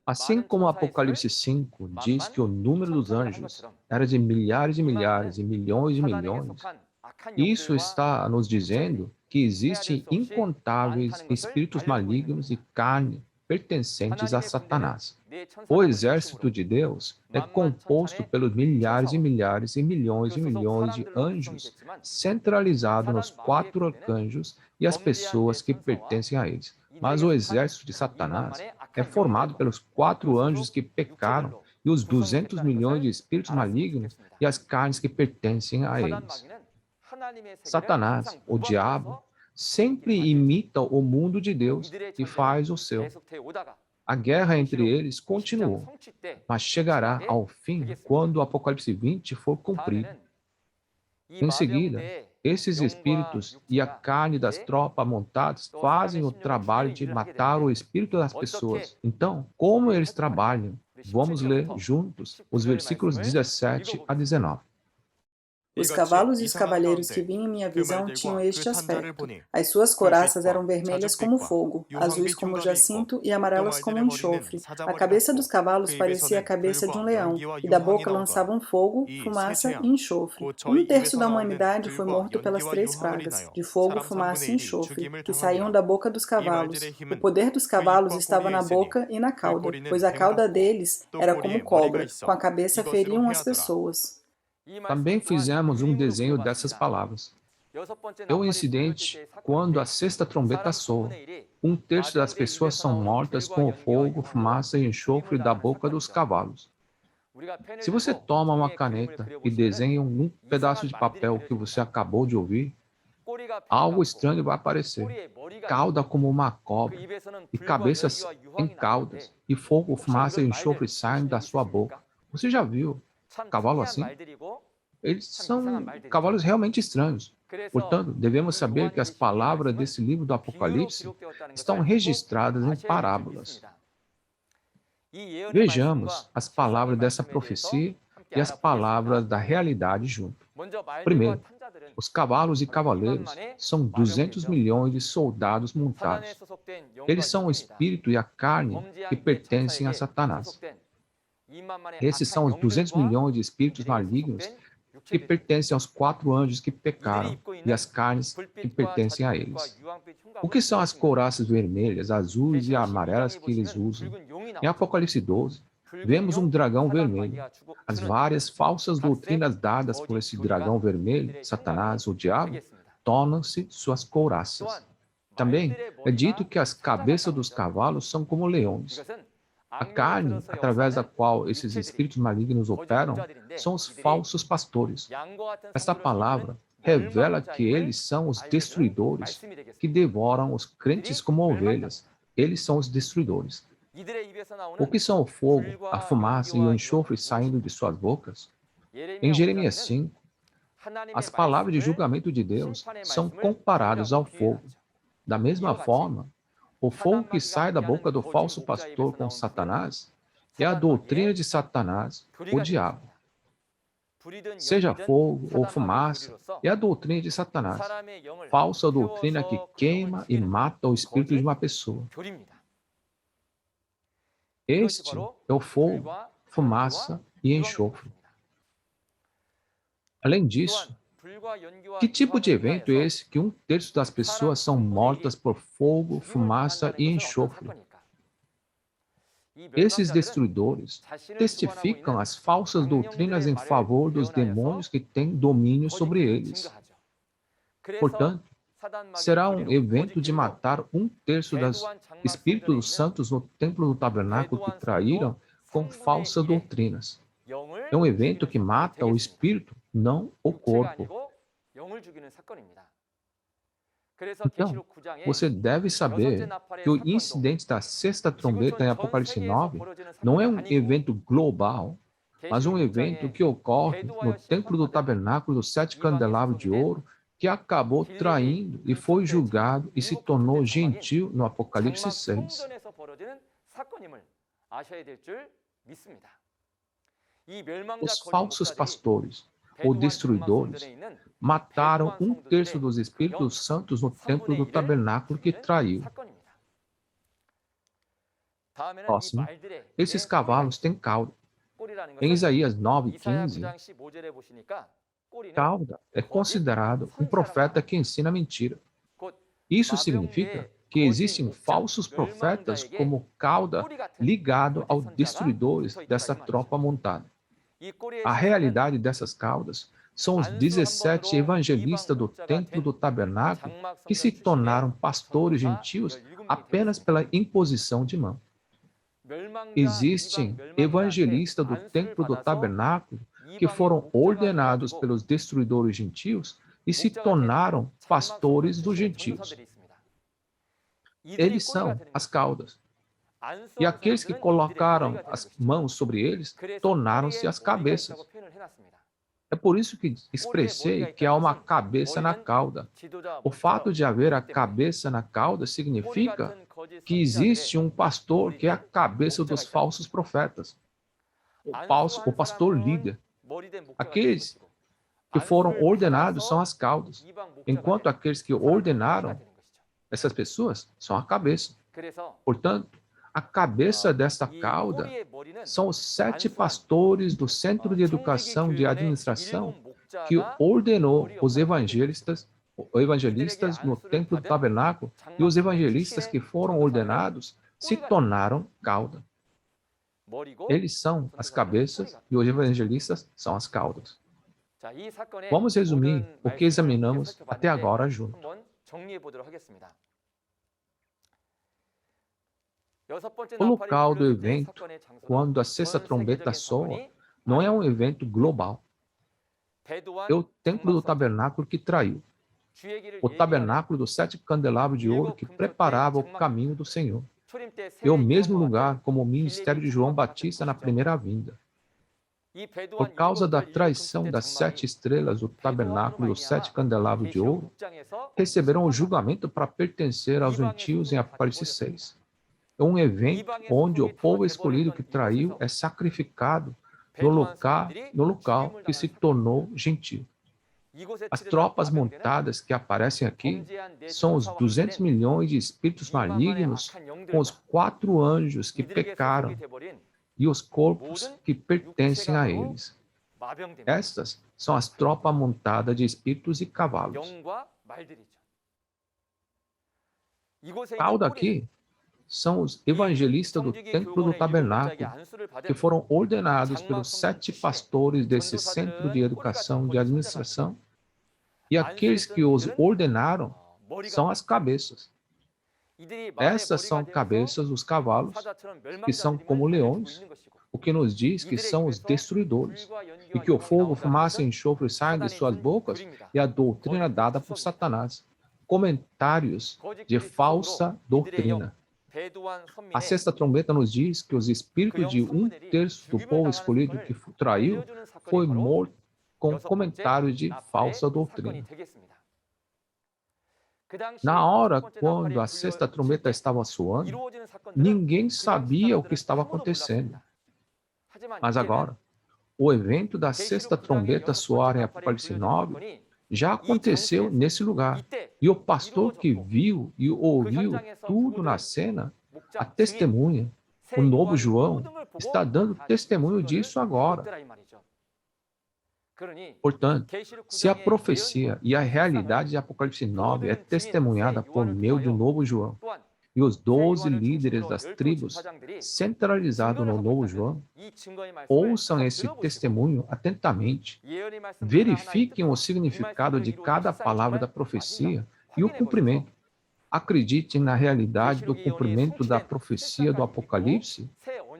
Assim como Apocalipse 5 diz que o número dos anjos era de milhares e milhares e milhões de milhões, isso está nos dizendo que existem incontáveis espíritos malignos e carne pertencentes a Satanás. O exército de Deus é composto pelos milhares e milhares e milhões de anjos, centralizado nos 4 arcanjos e as pessoas que pertencem a eles. Mas o exército de Satanás é formado pelos 4 anjos que pecaram e os 200 milhões de espíritos malignos e as carnes que pertencem a eles. Satanás, o diabo, sempre imita o mundo de Deus e faz o seu. A guerra entre eles continuou, mas chegará ao fim quando o Apocalipse 20 for cumprido. Em seguida, esses espíritos e a carne das tropas montadas fazem o trabalho de matar o espírito das pessoas. Então, como eles trabalham? Vamos ler juntos os versículos 17 a 19. Os cavalos e os cavaleiros que vinham em minha visão tinham este aspecto. As suas couraças eram vermelhas como fogo, azuis como jacinto e amarelas como enxofre. A cabeça dos cavalos parecia a cabeça de um leão, e da boca lançavam fogo, fumaça e enxofre. 1/3 da humanidade foi morto pelas 3 pragas, de fogo, fumaça e enxofre, que saíam da boca dos cavalos. O poder dos cavalos estava na boca e na cauda, pois a cauda deles era como cobra, com a cabeça feriam as pessoas. Também fizemos um desenho dessas palavras. É um incidente quando a sexta trombeta soa. Um terço das pessoas são mortas com o fogo, fumaça e enxofre da boca dos cavalos. Se você toma uma caneta e desenha um pedaço de papel que você acabou de ouvir, algo estranho vai aparecer. Cauda como uma cobra, e cabeças em caudas, e fogo, fumaça e enxofre saem da sua boca. Você já viu cavalo assim? Eles são cavalos realmente estranhos. Portanto, devemos saber que as palavras desse livro do Apocalipse estão registradas em parábolas. Vejamos as palavras dessa profecia e as palavras da realidade junto. Primeiro, os cavalos e cavaleiros são 200 milhões de soldados montados. Eles são o espírito e a carne que pertencem a Satanás. Esses são os 200 milhões de espíritos malignos que pertencem aos 4 anjos que pecaram e as carnes que pertencem a eles. O que são as couraças vermelhas, azuis e amarelas que eles usam? Em Apocalipse 12, vemos um dragão vermelho. As várias falsas doutrinas dadas por esse dragão vermelho, Satanás, o diabo, tornam-se suas couraças. Também é dito que as cabeças dos cavalos são como leões. A carne, através da qual esses espíritos malignos operam, são os falsos pastores. Esta palavra revela que eles são os destruidores, que devoram os crentes como ovelhas. Eles são os destruidores. O que são o fogo, a fumaça e o enxofre saindo de suas bocas? Em Jeremias 5, as palavras de julgamento de Deus são comparadas ao fogo. Da mesma forma, o fogo que sai da boca do falso pastor com Satanás é a doutrina de Satanás, o diabo. Seja fogo ou fumaça, é a doutrina de Satanás, falsa doutrina que queima e mata o espírito de uma pessoa. Este é o fogo, fumaça e enxofre. Além disso, que tipo de evento é esse que um terço das pessoas são mortas por fogo, fumaça e enxofre? Esses destruidores testificam as falsas doutrinas em favor dos demônios que têm domínio sobre eles. Portanto, será um evento de matar um terço dos espíritos santos no templo do tabernáculo que traíram com falsas doutrinas. É um evento que mata o espírito, não o corpo. Então, você deve saber que o incidente da sexta trombeta em Apocalipse 9 não é um evento global, mas um evento que ocorre no templo do tabernáculo dos 7 candelabros de ouro, que acabou traindo e foi julgado e se tornou gentil no Apocalipse 6. Os falsos pastores, ou destruidores, mataram um terço dos espíritos santos no templo do tabernáculo que traiu. Próximo, esses cavalos têm cauda. Em Isaías 9:15, cauda é considerado um profeta que ensina mentira. Isso significa que existem falsos profetas como cauda ligado aos destruidores dessa tropa montada. A realidade dessas caudas são os 17 evangelistas do templo do tabernáculo que se tornaram pastores gentios apenas pela imposição de mão. Existem evangelistas do templo do tabernáculo que foram ordenados pelos destruidores gentios e se tornaram pastores dos gentios. Eles são as caudas. E aqueles que colocaram as mãos sobre eles tornaram-se as cabeças. É por isso que expressei que há uma cabeça na cauda. O fato de haver a cabeça na cauda significa que existe um pastor que é a cabeça dos falsos profetas. O pastor líder. Aqueles que foram ordenados são as caudas, enquanto aqueles que ordenaram essas pessoas são a cabeça. Portanto, a cabeça desta cauda são os 7 pastores do Centro de Educação de Administração que ordenou os evangelistas no Templo do Tabernáculo, e os evangelistas que foram ordenados se tornaram cauda. Eles são as cabeças e os evangelistas são as caudas. Vamos resumir o que examinamos até agora junto. O local do evento, quando a sexta trombeta soa, não é um evento global. É o templo do tabernáculo que traiu. O tabernáculo dos 7 candelabros de ouro que preparava o caminho do Senhor. É o mesmo lugar como o ministério de João Batista na primeira vinda. Por causa da traição das 7 estrelas do tabernáculo dos 7 candelabros de ouro, receberão o julgamento para pertencer aos gentios em Apocalipse 6. É um evento onde o povo escolhido que traiu é sacrificado no local que se tornou gentil. As tropas montadas que aparecem aqui são os 200 milhões de espíritos malignos com os 4 anjos que pecaram e os corpos que pertencem a eles. Estas são as tropas montadas de espíritos e cavalos. Tal daqui são os evangelistas do templo do tabernáculo, que foram ordenados pelos 7 pastores desse centro de educação de administração, e aqueles que os ordenaram são as cabeças. Essas são cabeças dos cavalos, que são como leões, o que nos diz que são os destruidores, e que o fogo, fumaça e enxofre saem de suas bocas, e a doutrina dada por Satanás. Comentários de falsa doutrina. A sexta trombeta nos diz que os espíritos de 1/3 do povo escolhido que traiu foi morto com comentários de falsa doutrina. Na hora quando a sexta trombeta estava soando, ninguém sabia o que estava acontecendo. Mas agora, o evento da sexta trombeta soar em Apocalipse 9 já aconteceu nesse lugar. E o pastor que viu e ouviu tudo na cena, a testemunha, o novo João, está dando testemunho disso agora. Portanto, se a profecia e a realidade de Apocalipse 9 é testemunhada por meio do novo João, e os 12 líderes das tribos centralizados no novo João, ouçam esse testemunho atentamente, verifiquem o significado de cada palavra da profecia e o cumprimento. Acreditem na realidade do cumprimento da profecia do Apocalipse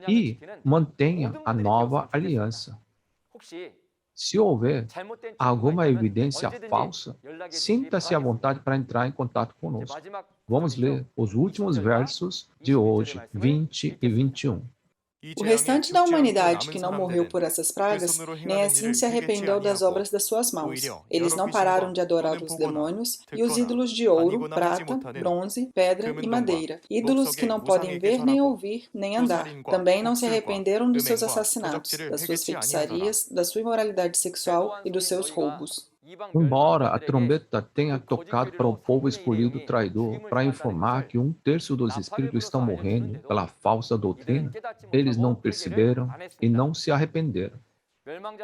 e mantenham a nova aliança. Se houver alguma evidência falsa, sinta-se à vontade para entrar em contato conosco. Vamos ler os últimos versos de hoje, 20 e 21. O restante da humanidade que não morreu por essas pragas, nem assim se arrependeu das obras das suas mãos. Eles não pararam de adorar os demônios e os ídolos de ouro, prata, bronze, pedra e madeira, ídolos que não podem ver, nem ouvir, nem andar. Também não se arrependeram dos seus assassinatos, das suas feitiçarias, da sua imoralidade sexual e dos seus roubos. Embora a trombeta tenha tocado para o povo escolhido traidor para informar que 1/3 dos espíritos estão morrendo pela falsa doutrina, eles não perceberam e não se arrependeram.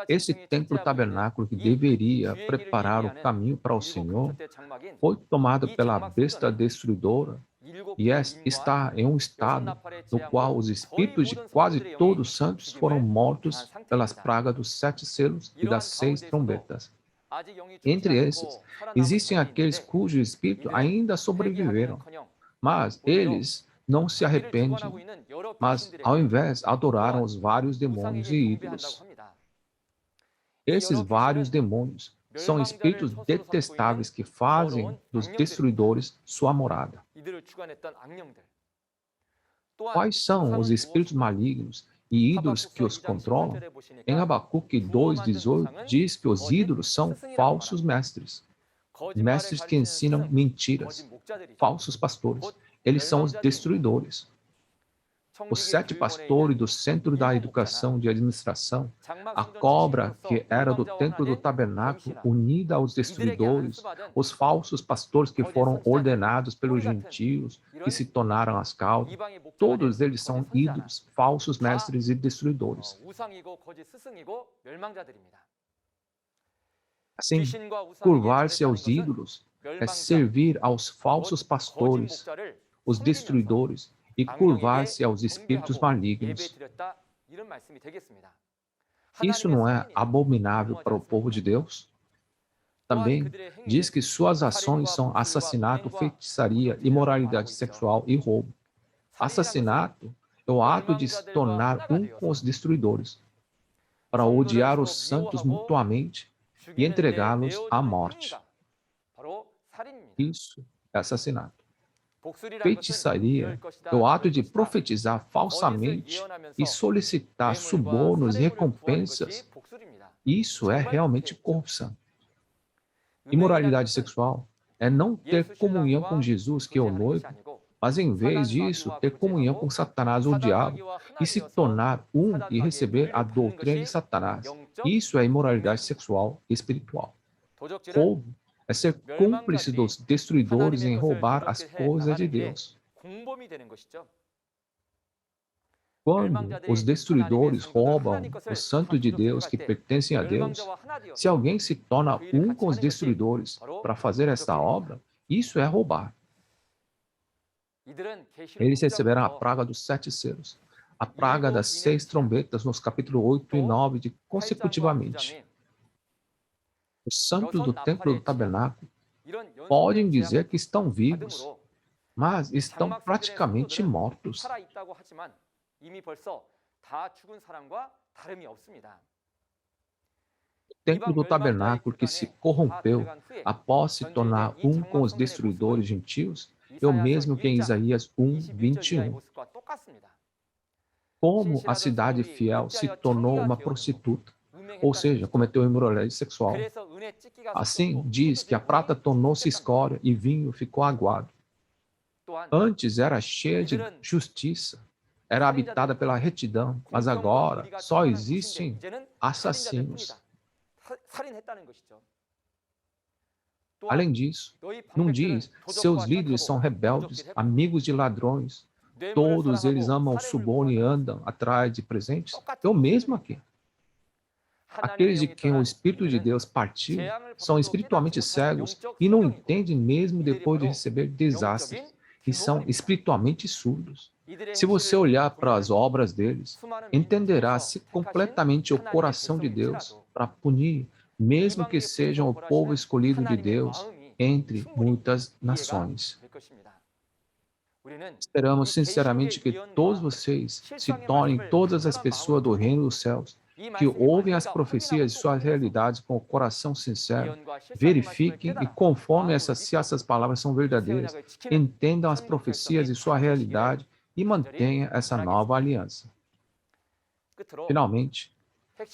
Esse templo tabernáculo que deveria preparar o caminho para o Senhor foi tomado pela besta destruidora e está em um estado no qual os espíritos de quase todos os santos foram mortos pelas pragas dos 7 selos e das 6 trombetas. Entre esses, existem aqueles cujos espíritos ainda sobreviveram, mas eles não se arrependem, mas ao invés adoraram os vários demônios e ídolos. Esses vários demônios são espíritos detestáveis que fazem dos destruidores sua morada. Quais são os espíritos malignos e ídolos que os controlam? Em Abacuque 2,18 diz que os ídolos são falsos mestres, mestres que ensinam mentiras, falsos pastores. Eles são os destruidores. Os 7 pastores do Centro da Educação de Administração, a cobra que era do Templo do Tabernáculo, unida aos destruidores, os falsos pastores que foram ordenados pelos gentios, que se tornaram as causas, todos eles são ídolos, falsos mestres e destruidores. Assim, curvar-se aos ídolos é servir aos falsos pastores, os destruidores, e curvar-se aos espíritos malignos. Isso não é abominável para o povo de Deus? Também diz que suas ações são assassinato, feitiçaria, imoralidade sexual e roubo. Assassinato é o ato de se tornar um com os destruidores, para odiar os santos mutuamente e entregá-los à morte. Isso é assassinato. Feitiçaria é o ato de profetizar falsamente e solicitar subornos e recompensas. Isso é realmente corrupção. Imoralidade sexual é não ter comunhão com Jesus, que é o noivo, mas em vez disso, ter comunhão com Satanás ou o diabo e se tornar um e receber a doutrina de Satanás. Isso é imoralidade sexual e espiritual. Roubo é ser cúmplice dos destruidores em roubar as coisas de Deus. Quando os destruidores roubam os santos de Deus que pertencem a Deus, se alguém se torna um com os destruidores para fazer esta obra, isso é roubar. Eles receberam a praga dos 7 selos, a praga das 6 trombetas nos capítulos 8 e 9 consecutivamente. Os santos do templo do tabernáculo podem dizer que estão vivos, mas estão praticamente mortos. O templo do tabernáculo que se corrompeu após se tornar um com os destruidores gentios é o mesmo que em Isaías 1:21. Como a cidade fiel se tornou uma prostituta, ou seja, cometeu imoralidade sexual. Assim, diz que a prata tornou-se escória e vinho ficou aguado. Antes era cheia de justiça, era habitada pela retidão, mas agora só existem assassinos. Além disso, não diz, seus líderes são rebeldes, amigos de ladrões, todos eles amam o suborno e andam atrás de presentes? É o mesmo aqui. Aqueles de quem o Espírito de Deus partiu são espiritualmente cegos e não entendem mesmo depois de receber desastres, e são espiritualmente surdos. Se você olhar para as obras deles, entenderá-se completamente o coração de Deus para punir, mesmo que sejam o povo escolhido de Deus entre muitas nações. Esperamos sinceramente que todos vocês se tornem todas as pessoas do reino dos céus, que ouvem as profecias e suas realidades com o coração sincero, verifiquem e conforme se essas palavras são verdadeiras, entendam as profecias e sua realidade e mantenham essa nova aliança. Finalmente,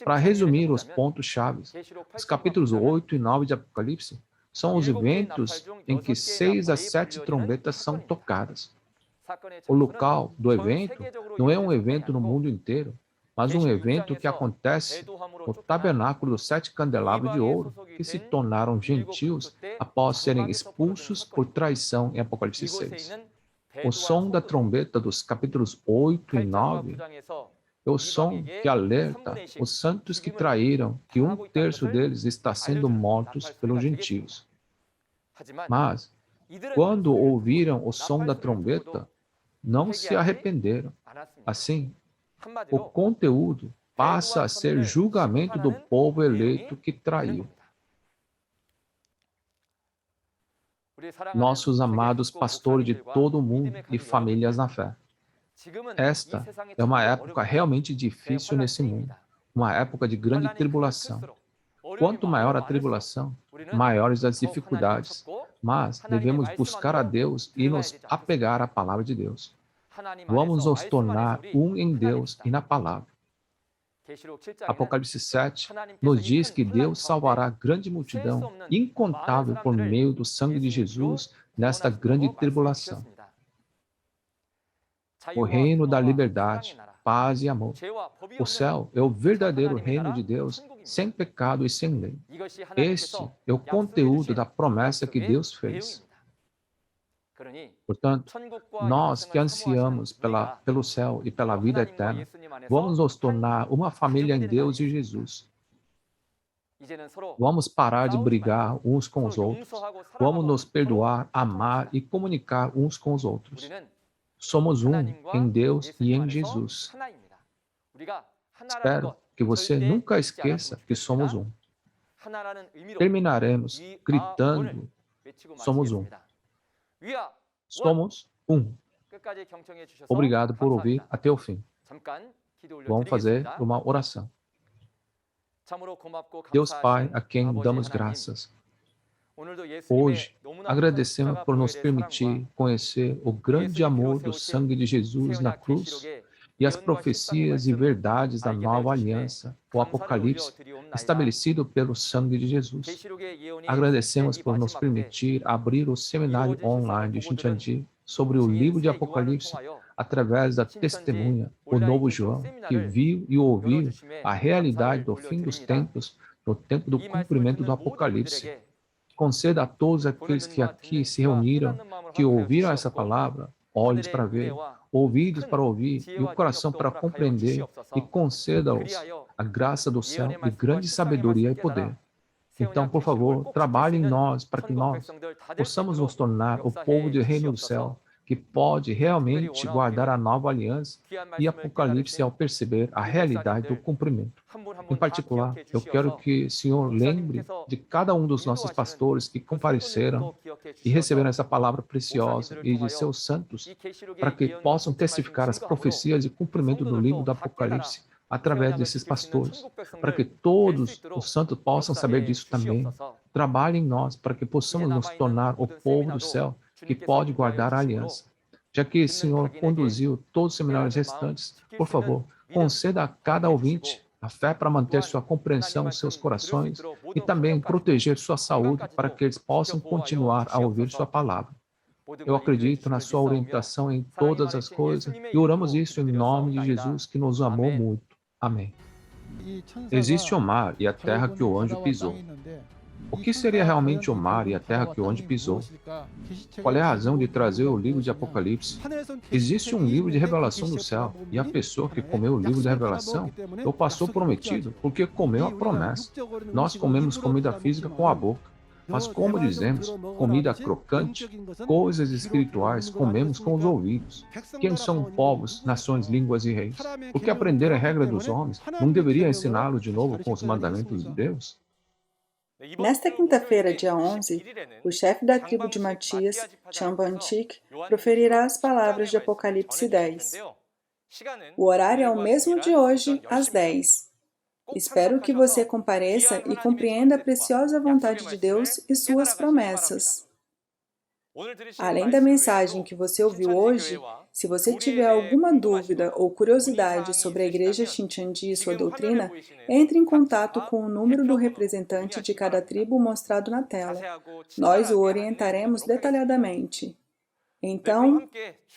para resumir os pontos-chave, os capítulos 8 e 9 de Apocalipse são os eventos em que 6 a 7 trombetas são tocadas. O local do evento não é um evento no mundo inteiro, mas um evento que acontece no tabernáculo dos 7 candelabros de ouro, que se tornaram gentios após serem expulsos por traição em Apocalipse 6. O som da trombeta dos capítulos 8 e 9 é o som que alerta os santos que traíram que 1/3 deles está sendo mortos pelos gentios. Mas, quando ouviram o som da trombeta, não se arrependeram. Assim, o conteúdo passa a ser julgamento do povo eleito que traiu. Nossos amados pastores de todo o mundo e famílias na fé. Esta é uma época realmente difícil nesse mundo, uma época de grande tribulação. Quanto maior a tribulação, maiores as dificuldades, mas devemos buscar a Deus e nos apegar à palavra de Deus. Vamos nos tornar um em Deus e na palavra. Apocalipse 7 nos diz que Deus salvará grande multidão, incontável por meio do sangue de Jesus, nesta grande tribulação. O reino da liberdade, paz e amor. O céu é o verdadeiro reino de Deus, sem pecado e sem lei. Este é o conteúdo da promessa que Deus fez. Portanto, nós que ansiamos pelo céu e pela vida eterna, vamos nos tornar uma família em Deus e Jesus. Vamos parar de brigar uns com os outros. Vamos nos perdoar, amar e comunicar uns com os outros. Somos um em Deus e em Jesus. Espero que você nunca esqueça que somos um. Terminaremos gritando: somos um. Somos um. Obrigado por ouvir até o fim. Vamos fazer uma oração. Deus Pai, a quem damos graças. Hoje, agradecemos por nos permitir conhecer o grande amor do sangue de Jesus na cruz e as profecias e verdades da nova aliança, o Apocalipse, estabelecido pelo sangue de Jesus. Agradecemos por nos permitir abrir o seminário online de Shincheonji sobre o livro de Apocalipse através da testemunha, o novo João, que viu e ouviu a realidade do fim dos tempos, no tempo do cumprimento do Apocalipse. Conceda a todos aqueles que aqui se reuniram, que ouviram essa palavra, olhos para ver, ouvidos para ouvir e o coração para compreender, e conceda-os a graça do céu de grande sabedoria e poder. Então, por favor, trabalhe em nós para que nós possamos nos tornar o povo do reino do céu, que pode realmente guardar a nova aliança e Apocalipse ao perceber a realidade do cumprimento. Em particular, eu quero que o Senhor lembre de cada um dos nossos pastores que compareceram e receberam essa palavra preciosa e de seus santos, para que possam testificar as profecias e cumprimento do livro do Apocalipse através desses pastores, para que todos os santos possam saber disso também. Trabalhe em nós para que possamos nos tornar o povo do céu, que pode guardar a aliança. Já que o Senhor conduziu todos os seminários restantes, por favor, conceda a cada ouvinte a fé para manter sua compreensão em seus corações e também proteger sua saúde para que eles possam continuar a ouvir sua palavra. Eu acredito na sua orientação em todas as coisas e oramos isso em nome de Jesus, que nos amou muito. Amém. Existe o mar e a terra que o anjo pisou. O que seria realmente o mar e a terra que o anjo pisou? Qual é a razão de trazer o livro de Apocalipse? Existe um livro de revelação do céu, e a pessoa que comeu o livro de revelação é o pastor prometido, porque comeu a promessa. Nós comemos comida física com a boca, mas como dizemos, comida crocante, coisas espirituais comemos com os ouvidos. Quem são povos, nações, línguas e reis? Porque aprender a regra dos homens não deveria ensiná-los de novo com os mandamentos de Deus? Nesta quinta-feira, dia 11, o chefe da tribo de Matias, Chambanchik, proferirá as palavras de Apocalipse 10. O horário é o mesmo de hoje, às 10. Espero que você compareça e compreenda a preciosa vontade de Deus e suas promessas. Além da mensagem que você ouviu hoje, se você tiver alguma dúvida ou curiosidade sobre a Igreja Shincheonji e sua doutrina, entre em contato com o número do representante de cada tribo mostrado na tela. Nós o orientaremos detalhadamente. Então,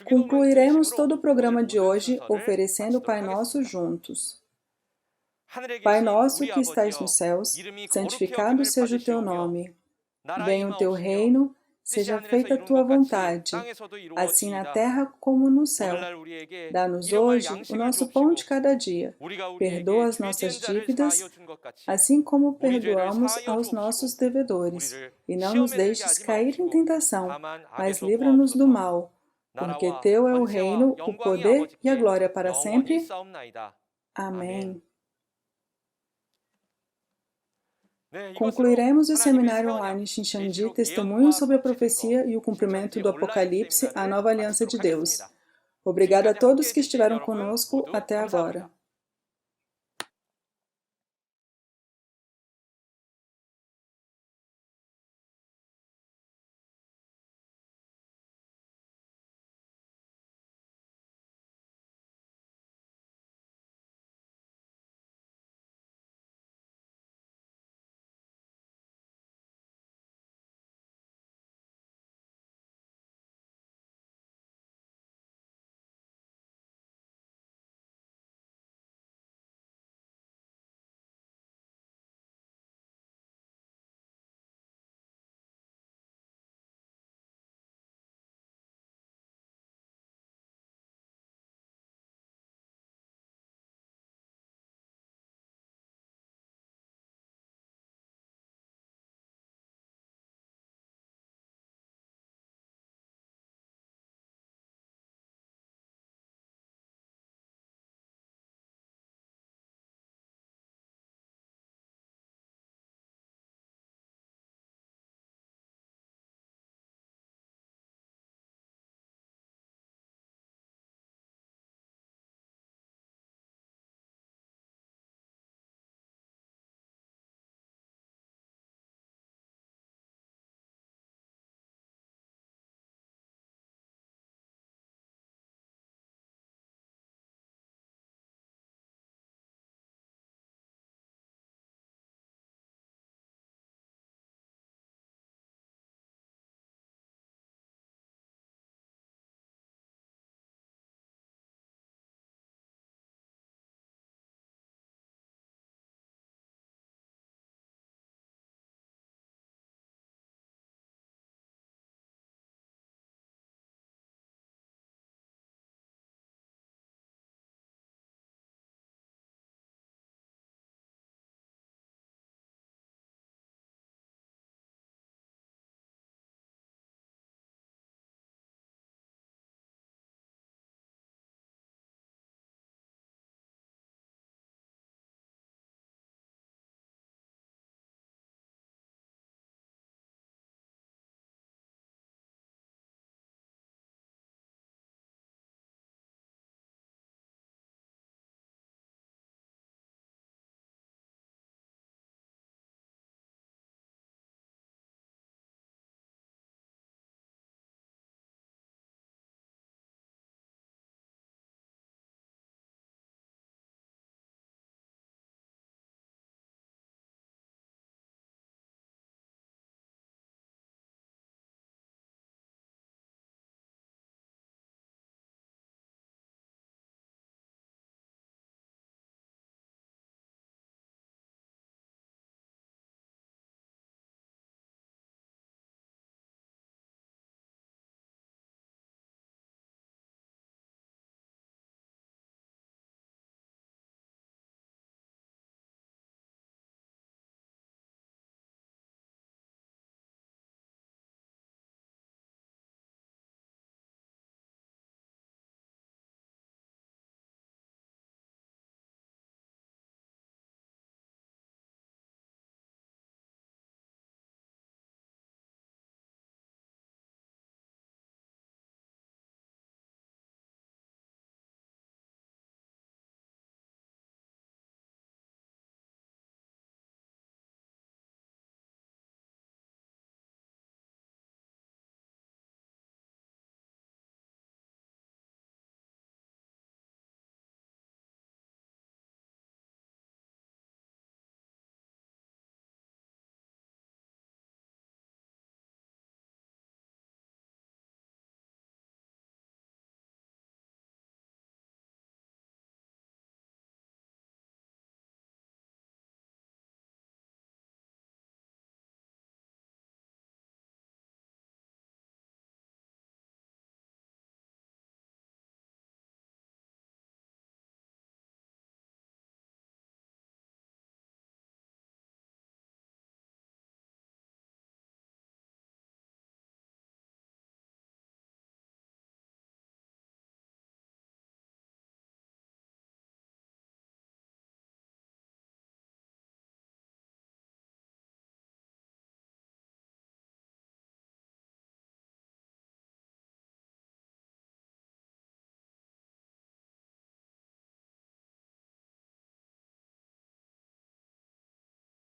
concluiremos todo o programa de hoje oferecendo o Pai Nosso juntos. Pai nosso que estais nos céus, santificado seja o teu nome. Venha o teu reino, seja feita a tua vontade, assim na terra como no céu. Dá-nos hoje o nosso pão de cada dia. Perdoa as nossas dívidas, assim como perdoamos aos nossos devedores. E não nos deixes cair em tentação, mas livra-nos do mal. Porque teu é o reino, o poder e a glória para sempre. Amém. Concluiremos o seminário online Shincheonji Testemunhos sobre a Profecia e o Cumprimento do Apocalipse, a Nova Aliança de Deus. Obrigado a todos que estiveram conosco até agora.